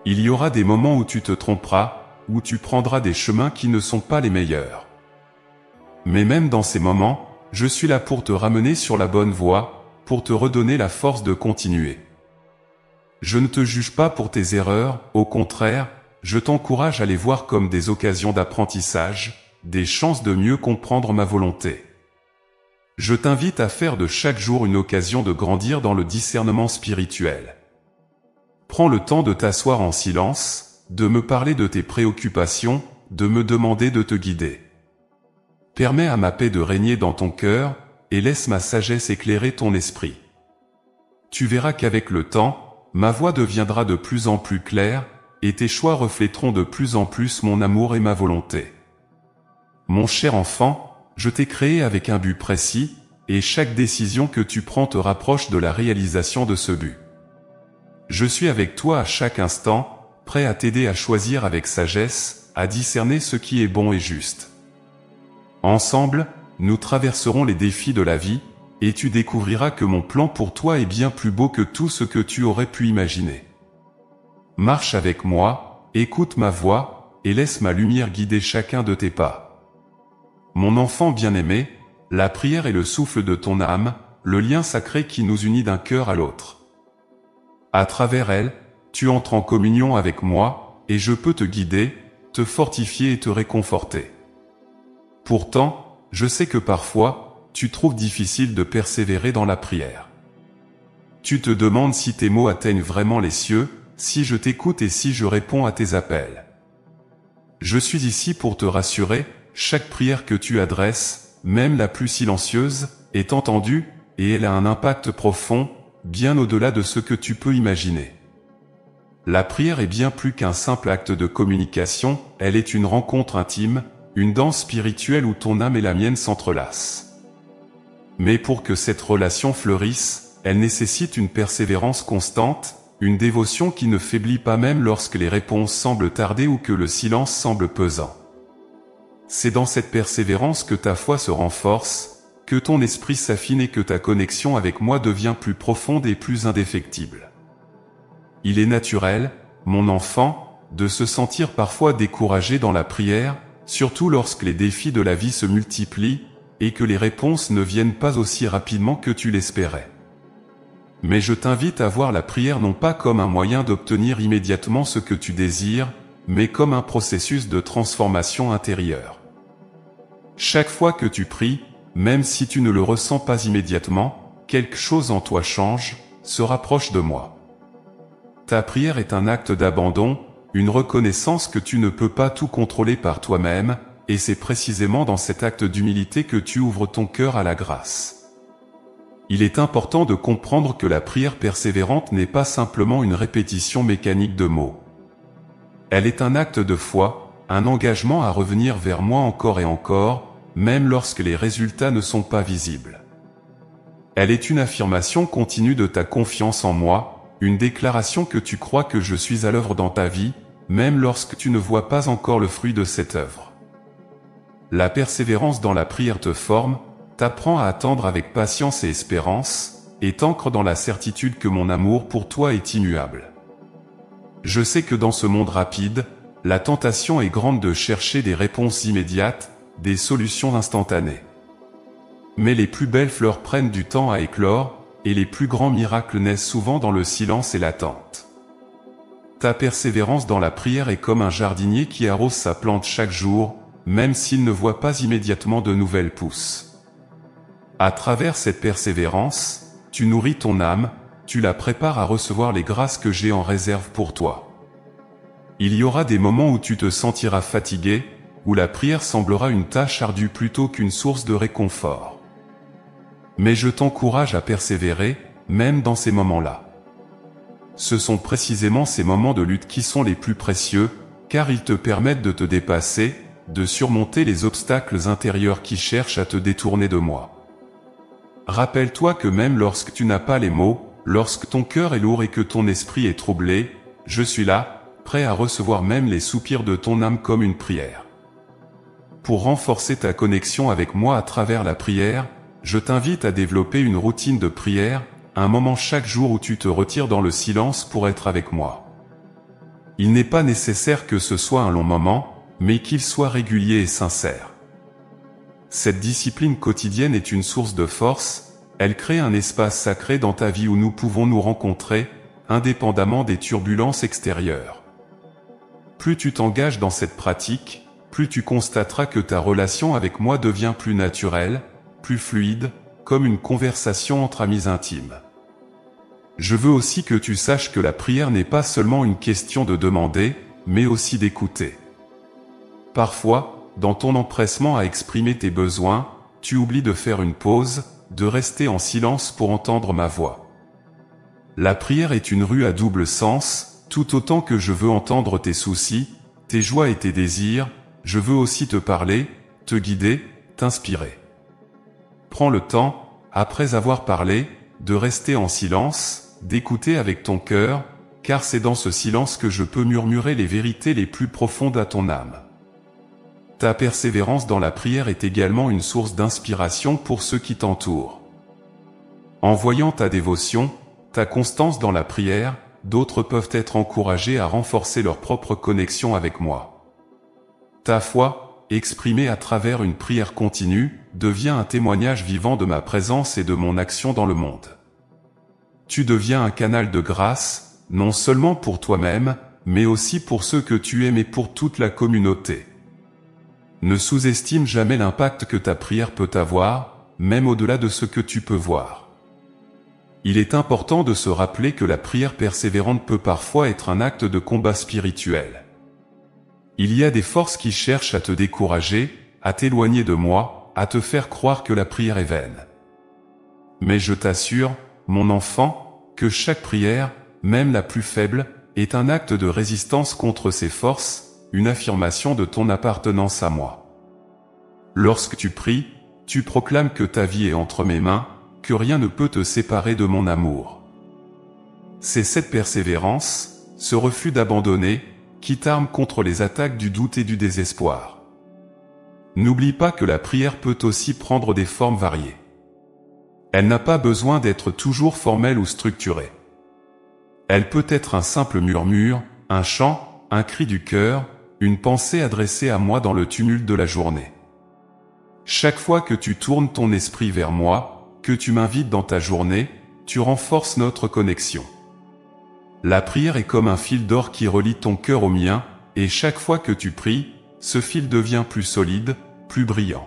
Il y aura des moments où tu te tromperas, où tu prendras des chemins qui ne sont pas les meilleurs. Mais même dans ces moments, je suis là pour te ramener sur la bonne voie, pour te redonner la force de continuer. Je ne te juge pas pour tes erreurs, au contraire, je t'encourage à les voir comme des occasions d'apprentissage, des chances de mieux comprendre ma volonté. Je t'invite à faire de chaque jour une occasion de grandir dans le discernement spirituel. Prends le temps de t'asseoir en silence, de me parler de tes préoccupations, de me demander de te guider. Permets à ma paix de régner dans ton cœur, et laisse ma sagesse éclairer ton esprit. Tu verras qu'avec le temps, ma voix deviendra de plus en plus claire, et tes choix reflèteront de plus en plus mon amour et ma volonté. Mon cher enfant, je t'ai créé avec un but précis, et chaque décision que tu prends te rapproche de la réalisation de ce but. Je suis avec toi à chaque instant, prêt à t'aider à choisir avec sagesse, à discerner ce qui est bon et juste. Ensemble, nous traverserons les défis de la vie, et tu découvriras que mon plan pour toi est bien plus beau que tout ce que tu aurais pu imaginer. Marche avec moi, écoute ma voix, et laisse ma lumière guider chacun de tes pas. Mon enfant bien-aimé, la prière est le souffle de ton âme, le lien sacré qui nous unit d'un cœur à l'autre. À travers elle, tu entres en communion avec moi, et je peux te guider, te fortifier et te réconforter. Pourtant, je sais que parfois, tu trouves difficile de persévérer dans la prière. Tu te demandes si tes mots atteignent vraiment les cieux, si je t'écoute et si je réponds à tes appels. Je suis ici pour te rassurer, chaque prière que tu adresses, même la plus silencieuse, est entendue, et elle a un impact profond, bien au-delà de ce que tu peux imaginer. La prière est bien plus qu'un simple acte de communication, elle est une rencontre intime, une danse spirituelle où ton âme et la mienne s'entrelacent. Mais pour que cette relation fleurisse, elle nécessite une persévérance constante, une dévotion qui ne faiblit pas même lorsque les réponses semblent tarder ou que le silence semble pesant. C'est dans cette persévérance que ta foi se renforce, que ton esprit s'affine et que ta connexion avec moi devient plus profonde et plus indéfectible. Il est naturel, mon enfant, de se sentir parfois découragé dans la prière, surtout lorsque les défis de la vie se multiplient, et que les réponses ne viennent pas aussi rapidement que tu l'espérais. Mais je t'invite à voir la prière non pas comme un moyen d'obtenir immédiatement ce que tu désires, mais comme un processus de transformation intérieure. Chaque fois que tu pries, même si tu ne le ressens pas immédiatement, quelque chose en toi change, se rapproche de moi. Ta prière est un acte d'abandon, une reconnaissance que tu ne peux pas tout contrôler par toi-même, et c'est précisément dans cet acte d'humilité que tu ouvres ton cœur à la grâce. Il est important de comprendre que la prière persévérante n'est pas simplement une répétition mécanique de mots. Elle est un acte de foi, un engagement à revenir vers moi encore et encore, même lorsque les résultats ne sont pas visibles. Elle est une affirmation continue de ta confiance en moi, une déclaration que tu crois que je suis à l'œuvre dans ta vie, même lorsque tu ne vois pas encore le fruit de cette œuvre. La persévérance dans la prière te forme, t'apprend à attendre avec patience et espérance, et t'ancre dans la certitude que mon amour pour toi est immuable. Je sais que dans ce monde rapide, la tentation est grande de chercher des réponses immédiates, des solutions instantanées. Mais les plus belles fleurs prennent du temps à éclore, et les plus grands miracles naissent souvent dans le silence et l'attente. Ta persévérance dans la prière est comme un jardinier qui arrose sa plante chaque jour, même s'il ne voit pas immédiatement de nouvelles pousses. À travers cette persévérance, tu nourris ton âme, tu la prépares à recevoir les grâces que j'ai en réserve pour toi. Il y aura des moments où tu te sentiras fatigué, où la prière semblera une tâche ardue plutôt qu'une source de réconfort. Mais je t'encourage à persévérer, même dans ces moments-là. Ce sont précisément ces moments de lutte qui sont les plus précieux, car ils te permettent de te dépasser, de surmonter les obstacles intérieurs qui cherchent à te détourner de moi. Rappelle-toi que même lorsque tu n'as pas les mots, lorsque ton cœur est lourd et que ton esprit est troublé, je suis là, prêt à recevoir même les soupirs de ton âme comme une prière. pour renforcer ta connexion avec moi à travers la prière, je t'invite à développer une routine de prière, un moment chaque jour où tu te retires dans le silence pour être avec moi. Il n'est pas nécessaire que ce soit un long moment, mais qu'il soit régulier et sincère. Cette discipline quotidienne est une source de force, elle crée un espace sacré dans ta vie où nous pouvons nous rencontrer, indépendamment des turbulences extérieures. Plus tu t'engages dans cette pratique, plus tu constateras que ta relation avec moi devient plus naturelle, plus fluide, comme une conversation entre amis intimes. Je veux aussi que tu saches que la prière n'est pas seulement une question de demander, mais aussi d'écouter. Parfois, dans ton empressement à exprimer tes besoins, tu oublies de faire une pause, de rester en silence pour entendre ma voix. La prière est une rue à double sens, tout autant que je veux entendre tes soucis, tes joies et tes désirs, je veux aussi te parler, te guider, t'inspirer. Prends le temps, après avoir parlé, de rester en silence, d'écouter avec ton cœur, car c'est dans ce silence que je peux murmurer les vérités les plus profondes à ton âme. Ta persévérance dans la prière est également une source d'inspiration pour ceux qui t'entourent. En voyant ta dévotion, ta constance dans la prière, d'autres peuvent être encouragés à renforcer leur propre connexion avec moi. Ta foi, exprimée à travers une prière continue, devient un témoignage vivant de ma présence et de mon action dans le monde. Tu deviens un canal de grâce, non seulement pour toi-même, mais aussi pour ceux que tu aimes et pour toute la communauté. Ne sous-estime jamais l'impact que ta prière peut avoir, même au-delà de ce que tu peux voir. Il est important de se rappeler que la prière persévérante peut parfois être un acte de combat spirituel. Il y a des forces qui cherchent à te décourager, à t'éloigner de moi, à te faire croire que la prière est vaine. Mais je t'assure, mon enfant, que chaque prière, même la plus faible, est un acte de résistance contre ces forces, une affirmation de ton appartenance à moi. Lorsque tu pries, tu proclames que ta vie est entre mes mains, que rien ne peut te séparer de mon amour. C'est cette persévérance, ce refus d'abandonner, qui t'arme contre les attaques du doute et du désespoir. N'oublie pas que la prière peut aussi prendre des formes variées. Elle n'a pas besoin d'être toujours formelle ou structurée. Elle peut être un simple murmure, un chant, un cri du cœur, une pensée adressée à moi dans le tumulte de la journée. Chaque fois que tu tournes ton esprit vers moi, que tu m'invites dans ta journée, tu renforces notre connexion. La prière est comme un fil d'or qui relie ton cœur au mien, et chaque fois que tu pries, ce fil devient plus solide, plus brillant.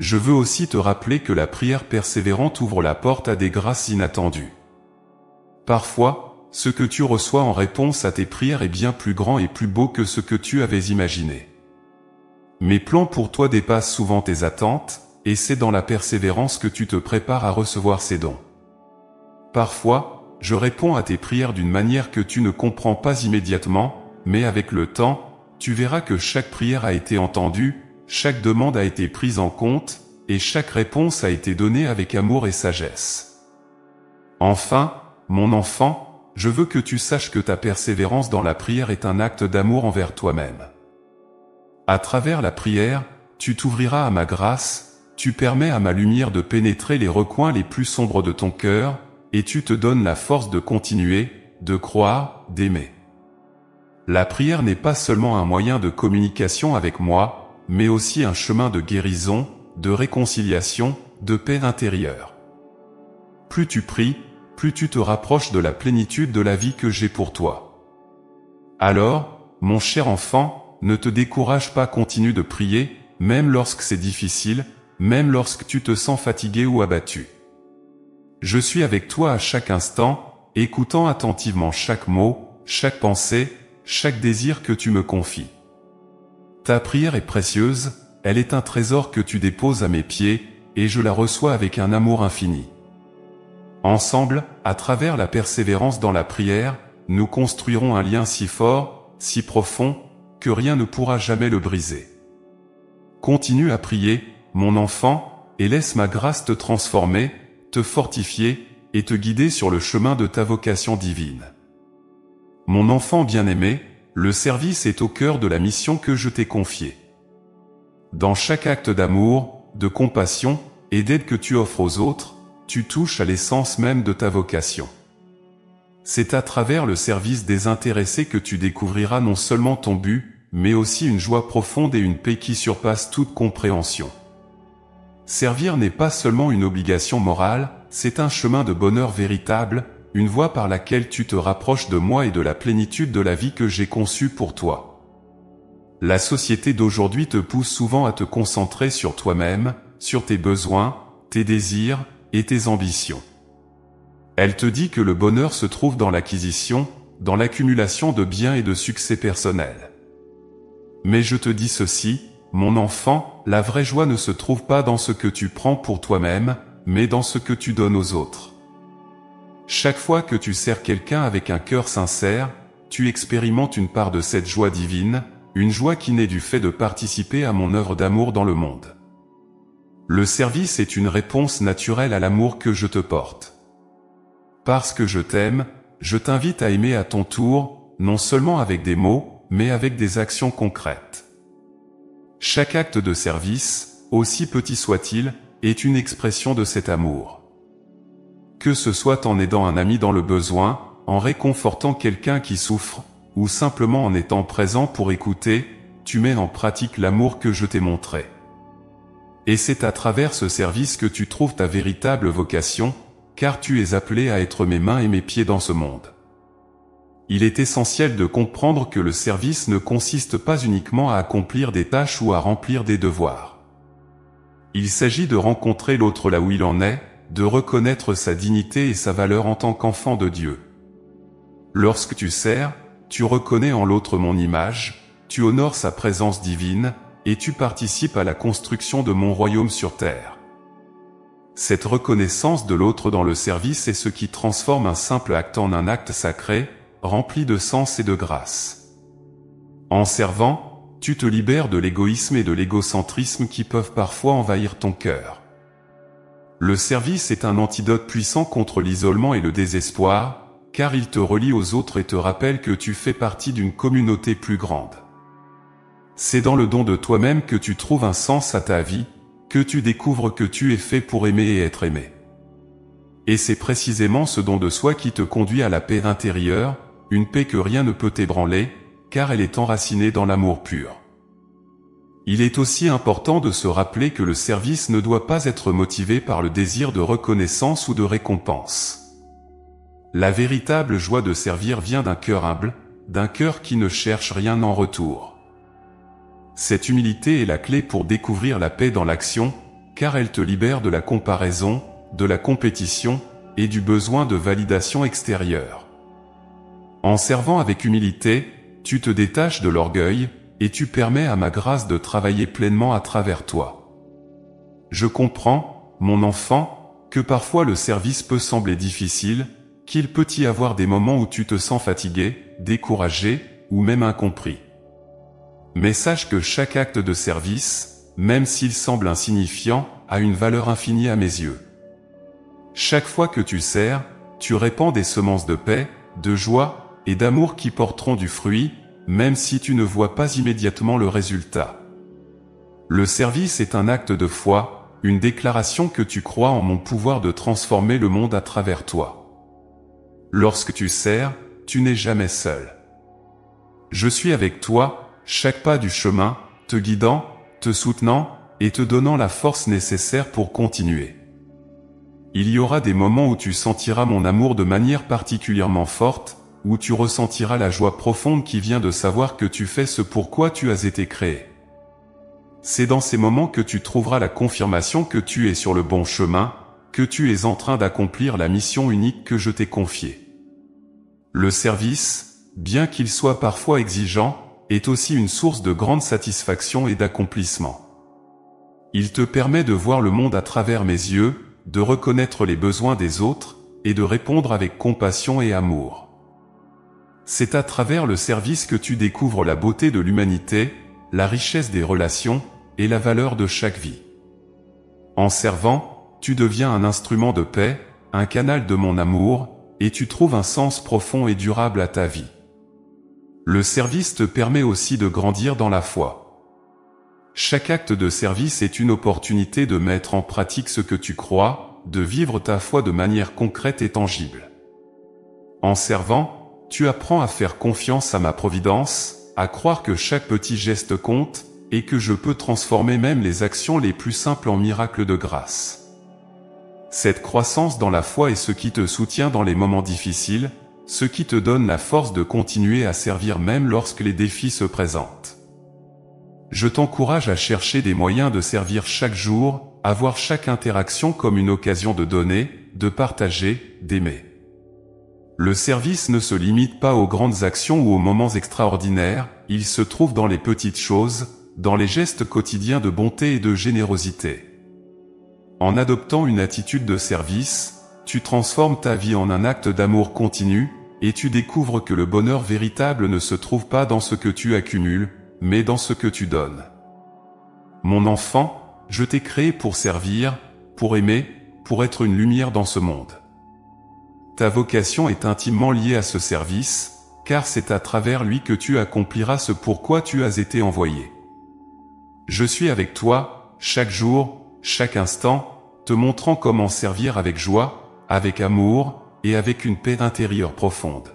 Je veux aussi te rappeler que la prière persévérante ouvre la porte à des grâces inattendues. Parfois, ce que tu reçois en réponse à tes prières est bien plus grand et plus beau que ce que tu avais imaginé. Mes plans pour toi dépassent souvent tes attentes, et c'est dans la persévérance que tu te prépares à recevoir ces dons. Parfois, je réponds à tes prières d'une manière que tu ne comprends pas immédiatement, mais avec le temps, tu verras que chaque prière a été entendue, chaque demande a été prise en compte, et chaque réponse a été donnée avec amour et sagesse. Enfin, mon enfant, je veux que tu saches que ta persévérance dans la prière est un acte d'amour envers toi-même. À travers la prière, tu t'ouvriras à ma grâce, tu permets à ma lumière de pénétrer les recoins les plus sombres de ton cœur, et tu te donnes la force de continuer, de croire, d'aimer. La prière n'est pas seulement un moyen de communication avec moi, mais aussi un chemin de guérison, de réconciliation, de paix intérieure. Plus tu pries, plus tu te rapproches de la plénitude de la vie que j'ai pour toi. Alors, mon cher enfant, ne te décourage pas, continue de prier, même lorsque c'est difficile, même lorsque tu te sens fatigué ou abattu. Je suis avec toi à chaque instant, écoutant attentivement chaque mot, chaque pensée, chaque désir que tu me confies. Ta prière est précieuse, elle est un trésor que tu déposes à mes pieds, et je la reçois avec un amour infini. Ensemble, à travers la persévérance dans la prière, nous construirons un lien si fort, si profond, que rien ne pourra jamais le briser. Continue à prier, mon enfant, et laisse ma grâce te transformer, te fortifier, et te guider sur le chemin de ta vocation divine. Mon enfant bien-aimé, le service est au cœur de la mission que je t'ai confiée. dans chaque acte d'amour, de compassion et d'aide que tu offres aux autres, tu touches à l'essence même de ta vocation. C'est à travers le service désintéressé que tu découvriras non seulement ton but, mais aussi une joie profonde et une paix qui surpassent toute compréhension. Servir n'est pas seulement une obligation morale, c'est un chemin de bonheur véritable, une voie par laquelle tu te rapproches de moi et de la plénitude de la vie que j'ai conçue pour toi. La société d'aujourd'hui te pousse souvent à te concentrer sur toi-même, sur tes besoins, tes désirs et tes ambitions. Elle te dit que le bonheur se trouve dans l'acquisition, dans l'accumulation de biens et de succès personnels. Mais je te dis ceci, mon enfant, la vraie joie ne se trouve pas dans ce que tu prends pour toi-même, mais dans ce que tu donnes aux autres. Chaque fois que tu sers quelqu'un avec un cœur sincère, tu expérimentes une part de cette joie divine, une joie qui naît du fait de participer à mon œuvre d'amour dans le monde. Le service est une réponse naturelle à l'amour que je te porte. Parce que je t'aime, je t'invite à aimer à ton tour, non seulement avec des mots, mais avec des actions concrètes. Chaque acte de service, aussi petit soit-il, est une expression de cet amour. Que ce soit en aidant un ami dans le besoin, en réconfortant quelqu'un qui souffre, ou simplement en étant présent pour écouter, tu mets en pratique l'amour que je t'ai montré. Et c'est à travers ce service que tu trouves ta véritable vocation, car tu es appelé à être mes mains et mes pieds dans ce monde. Il est essentiel de comprendre que le service ne consiste pas uniquement à accomplir des tâches ou à remplir des devoirs. Il s'agit de rencontrer l'autre là où il en est, de reconnaître sa dignité et sa valeur en tant qu'enfant de Dieu. Lorsque tu sers, tu reconnais en l'autre mon image, tu honores sa présence divine, et tu participes à la construction de mon royaume sur terre. Cette reconnaissance de l'autre dans le service est ce qui transforme un simple acte en un acte sacré, rempli de sens et de grâce. En servant, tu te libères de l'égoïsme et de l'égocentrisme qui peuvent parfois envahir ton cœur. Le service est un antidote puissant contre l'isolement et le désespoir, car il te relie aux autres et te rappelle que tu fais partie d'une communauté plus grande. C'est dans le don de toi-même que tu trouves un sens à ta vie, que tu découvres que tu es fait pour aimer et être aimé. Et c'est précisément ce don de soi qui te conduit à la paix intérieure, une paix que rien ne peut ébranler, car elle est enracinée dans l'amour pur. Il est aussi important de se rappeler que le service ne doit pas être motivé par le désir de reconnaissance ou de récompense. La véritable joie de servir vient d'un cœur humble, d'un cœur qui ne cherche rien en retour. Cette humilité est la clé pour découvrir la paix dans l'action, car elle te libère de la comparaison, de la compétition, et du besoin de validation extérieure. En servant avec humilité, tu te détaches de l'orgueil, et tu permets à ma grâce de travailler pleinement à travers toi. Je comprends, mon enfant, que parfois le service peut sembler difficile, qu'il peut y avoir des moments où tu te sens fatigué, découragé, ou même incompris. Mais sache que chaque acte de service, même s'il semble insignifiant, a une valeur infinie à mes yeux. Chaque fois que tu sers, tu répands des semences de paix, de joie et d'amour qui porteront du fruit, même si tu ne vois pas immédiatement le résultat. Le service est un acte de foi, une déclaration que tu crois en mon pouvoir de transformer le monde à travers toi. Lorsque tu sers, tu n'es jamais seul. Je suis avec toi, chaque pas du chemin, te guidant, te soutenant, et te donnant la force nécessaire pour continuer. Il y aura des moments où tu sentiras mon amour de manière particulièrement forte, où tu ressentiras la joie profonde qui vient de savoir que tu fais ce pourquoi tu as été créé. C'est dans ces moments que tu trouveras la confirmation que tu es sur le bon chemin, que tu es en train d'accomplir la mission unique que je t'ai confiée. Le service, bien qu'il soit parfois exigeant, est aussi une source de grande satisfaction et d'accomplissement. Il te permet de voir le monde à travers mes yeux, de reconnaître les besoins des autres, et de répondre avec compassion et amour. C'est à travers le service que tu découvres la beauté de l'humanité, la richesse des relations, et la valeur de chaque vie. En servant, tu deviens un instrument de paix, un canal de mon amour, et tu trouves un sens profond et durable à ta vie. Le service te permet aussi de grandir dans la foi. chaque acte de service est une opportunité de mettre en pratique ce que tu crois, de vivre ta foi de manière concrète et tangible. En servant, tu apprends à faire confiance à ma providence, à croire que chaque petit geste compte, et que je peux transformer même les actions les plus simples en miracles de grâce. Cette croissance dans la foi est ce qui te soutient dans les moments difficiles, ce qui te donne la force de continuer à servir même lorsque les défis se présentent. Je t'encourage à chercher des moyens de servir chaque jour, à voir chaque interaction comme une occasion de donner, de partager, d'aimer. Le service ne se limite pas aux grandes actions ou aux moments extraordinaires, il se trouve dans les petites choses, dans les gestes quotidiens de bonté et de générosité. En adoptant une attitude de service, tu transformes ta vie en un acte d'amour continu, et tu découvres que le bonheur véritable ne se trouve pas dans ce que tu accumules, mais dans ce que tu donnes. Mon enfant, je t'ai créé pour servir, pour aimer, pour être une lumière dans ce monde. Ta vocation est intimement liée à ce service, car c'est à travers lui que tu accompliras ce pourquoi tu as été envoyé. Je suis avec toi, chaque jour, chaque instant, te montrant comment servir avec joie, avec amour, et avec une paix intérieure profonde.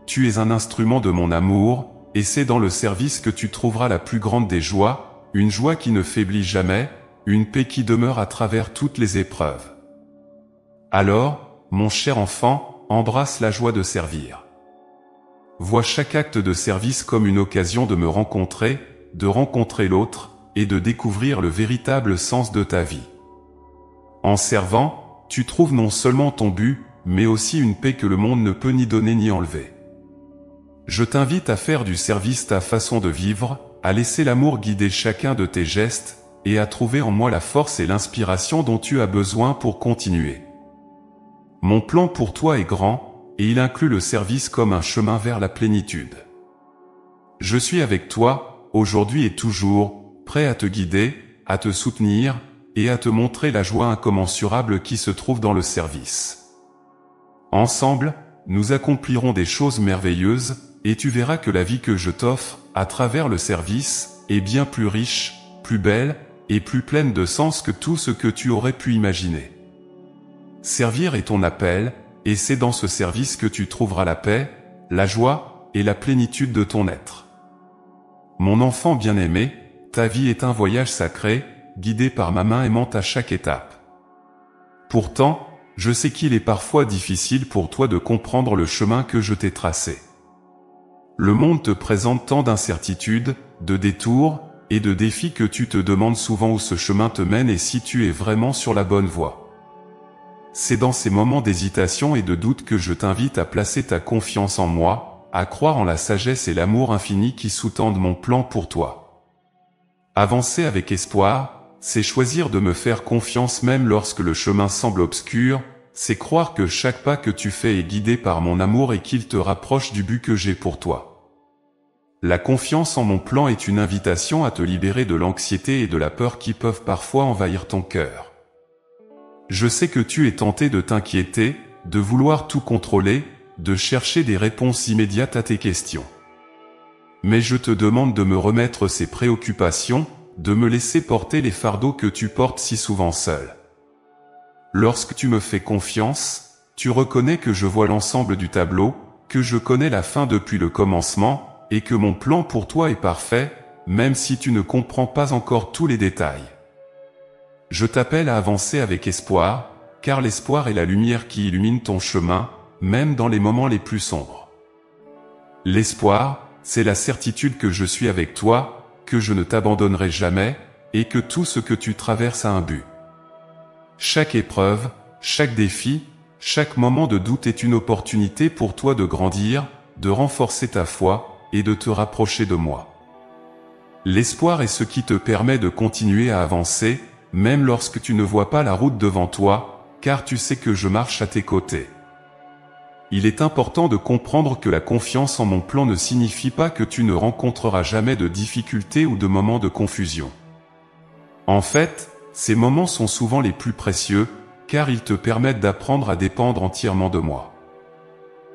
Tu es un instrument de mon amour, et c'est dans le service que tu trouveras la plus grande des joies, une joie qui ne faiblit jamais, une paix qui demeure à travers toutes les épreuves. Alors, mon cher enfant, embrasse la joie de servir. Vois chaque acte de service comme une occasion de me rencontrer, de rencontrer l'autre, et de découvrir le véritable sens de ta vie. En servant, tu trouves non seulement ton but, mais aussi une paix que le monde ne peut ni donner ni enlever. Je t'invite à faire du service ta façon de vivre, à laisser l'amour guider chacun de tes gestes, et à trouver en moi la force et l'inspiration dont tu as besoin pour continuer. Mon plan pour toi est grand, et il inclut le service comme un chemin vers la plénitude. Je suis avec toi, aujourd'hui et toujours, prêt à te guider, à te soutenir, et à te montrer la joie incommensurable qui se trouve dans le service. Ensemble, nous accomplirons des choses merveilleuses, et tu verras que la vie que je t'offre, à travers le service, est bien plus riche, plus belle, et plus pleine de sens que tout ce que tu aurais pu imaginer. Servir est ton appel, et c'est dans ce service que tu trouveras la paix, la joie, et la plénitude de ton être. Mon enfant bien-aimé, ta vie est un voyage sacré, guidé par ma main aimante à chaque étape. Pourtant, je sais qu'il est parfois difficile pour toi de comprendre le chemin que je t'ai tracé. Le monde te présente tant d'incertitudes, de détours, et de défis que tu te demandes souvent où ce chemin te mène et si tu es vraiment sur la bonne voie. C'est dans ces moments d'hésitation et de doute que je t'invite à placer ta confiance en moi, à croire en la sagesse et l'amour infini qui sous-tendent mon plan pour toi. Avancer avec espoir, c'est choisir de me faire confiance même lorsque le chemin semble obscur, c'est croire que chaque pas que tu fais est guidé par mon amour et qu'il te rapproche du but que j'ai pour toi. La confiance en mon plan est une invitation à te libérer de l'anxiété et de la peur qui peuvent parfois envahir ton cœur. Je sais que tu es tenté de t'inquiéter, de vouloir tout contrôler, de chercher des réponses immédiates à tes questions. Mais je te demande de me remettre ces préoccupations, de me laisser porter les fardeaux que tu portes si souvent seul. Lorsque tu me fais confiance, tu reconnais que je vois l'ensemble du tableau, que je connais la fin depuis le commencement, et que mon plan pour toi est parfait, même si tu ne comprends pas encore tous les détails. Je t'appelle à avancer avec espoir, car l'espoir est la lumière qui illumine ton chemin, même dans les moments les plus sombres. L'espoir, c'est la certitude que je suis avec toi, que je ne t'abandonnerai jamais, et que tout ce que tu traverses a un but. Chaque épreuve, chaque défi, chaque moment de doute est une opportunité pour toi de grandir, de renforcer ta foi, et de te rapprocher de moi. L'espoir est ce qui te permet de continuer à avancer, même lorsque tu ne vois pas la route devant toi, car tu sais que je marche à tes côtés. Il est important de comprendre que la confiance en mon plan ne signifie pas que tu ne rencontreras jamais de difficultés ou de moments de confusion. En fait, ces moments sont souvent les plus précieux, car ils te permettent d'apprendre à dépendre entièrement de moi.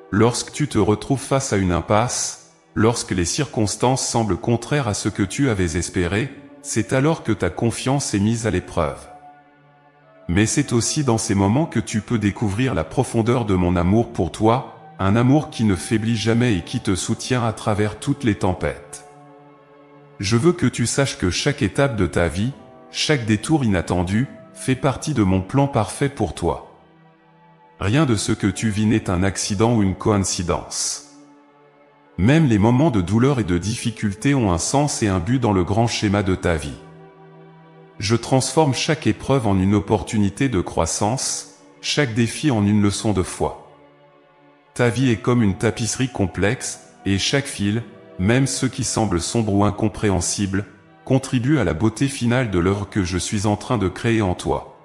Lorsque tu te retrouves face à une impasse, lorsque les circonstances semblent contraires à ce que tu avais espéré, c'est alors que ta confiance est mise à l'épreuve. Mais c'est aussi dans ces moments que tu peux découvrir la profondeur de mon amour pour toi, un amour qui ne faiblit jamais et qui te soutient à travers toutes les tempêtes. Je veux que tu saches que chaque étape de ta vie, chaque détour inattendu, fait partie de mon plan parfait pour toi. Rien de ce que tu vis n'est un accident ou une coïncidence. Même les moments de douleur et de difficulté ont un sens et un but dans le grand schéma de ta vie. Je transforme chaque épreuve en une opportunité de croissance, chaque défi en une leçon de foi. Ta vie est comme une tapisserie complexe, et chaque fil, même ceux qui semblent sombres ou incompréhensibles, contribue à la beauté finale de l'œuvre que je suis en train de créer en toi.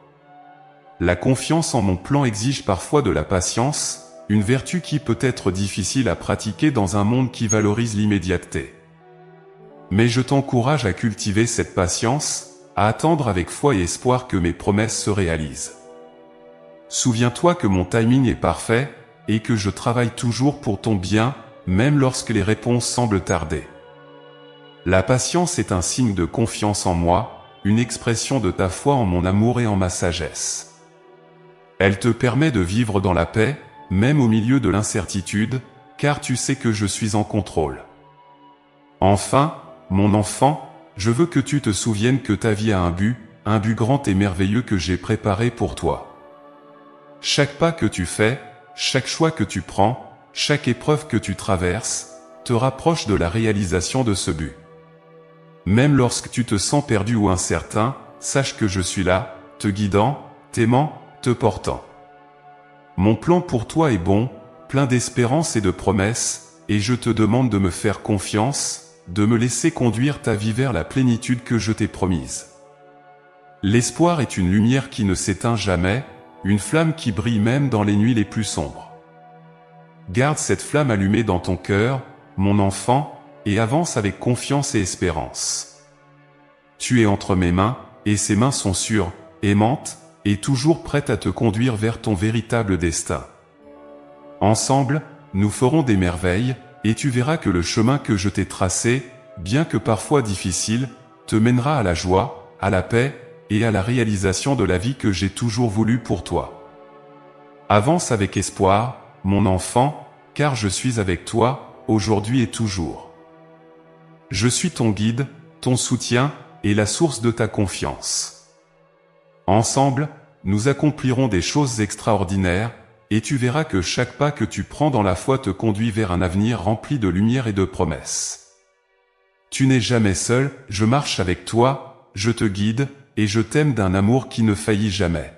La confiance en mon plan exige parfois de la patience, une vertu qui peut être difficile à pratiquer dans un monde qui valorise l'immédiateté. Mais je t'encourage à cultiver cette patience, à attendre avec foi et espoir que mes promesses se réalisent. Souviens-toi que mon timing est parfait, et que je travaille toujours pour ton bien, même lorsque les réponses semblent tarder. La patience est un signe de confiance en moi, une expression de ta foi en mon amour et en ma sagesse. Elle te permet de vivre dans la paix, même au milieu de l'incertitude, car tu sais que je suis en contrôle. Enfin, mon enfant, je veux que tu te souviennes que ta vie a un but grand et merveilleux que j'ai préparé pour toi. Chaque pas que tu fais, chaque choix que tu prends, chaque épreuve que tu traverses, te rapproche de la réalisation de ce but. Même lorsque tu te sens perdu ou incertain, sache que je suis là, te guidant, t'aimant, te portant. Mon plan pour toi est bon, plein d'espérance et de promesses, et je te demande de me faire confiance, de me laisser conduire ta vie vers la plénitude que je t'ai promise. L'espoir est une lumière qui ne s'éteint jamais, une flamme qui brille même dans les nuits les plus sombres. Garde cette flamme allumée dans ton cœur, mon enfant, et avance avec confiance et espérance. Tu es entre mes mains, et ces mains sont sûres, aimantes, et toujours prêtes à te conduire vers ton véritable destin. Ensemble, nous ferons des merveilles, et tu verras que le chemin que je t'ai tracé, bien que parfois difficile, te mènera à la joie, à la paix, et à la réalisation de la vie que j'ai toujours voulu pour toi. Avance avec espoir, mon enfant, car je suis avec toi, aujourd'hui et toujours. Je suis ton guide, ton soutien, et la source de ta confiance. Ensemble, nous accomplirons des choses extraordinaires, et tu verras que chaque pas que tu prends dans la foi te conduit vers un avenir rempli de lumière et de promesses. Tu n'es jamais seul, je marche avec toi, je te guide, et je t'aime d'un amour qui ne faillit jamais.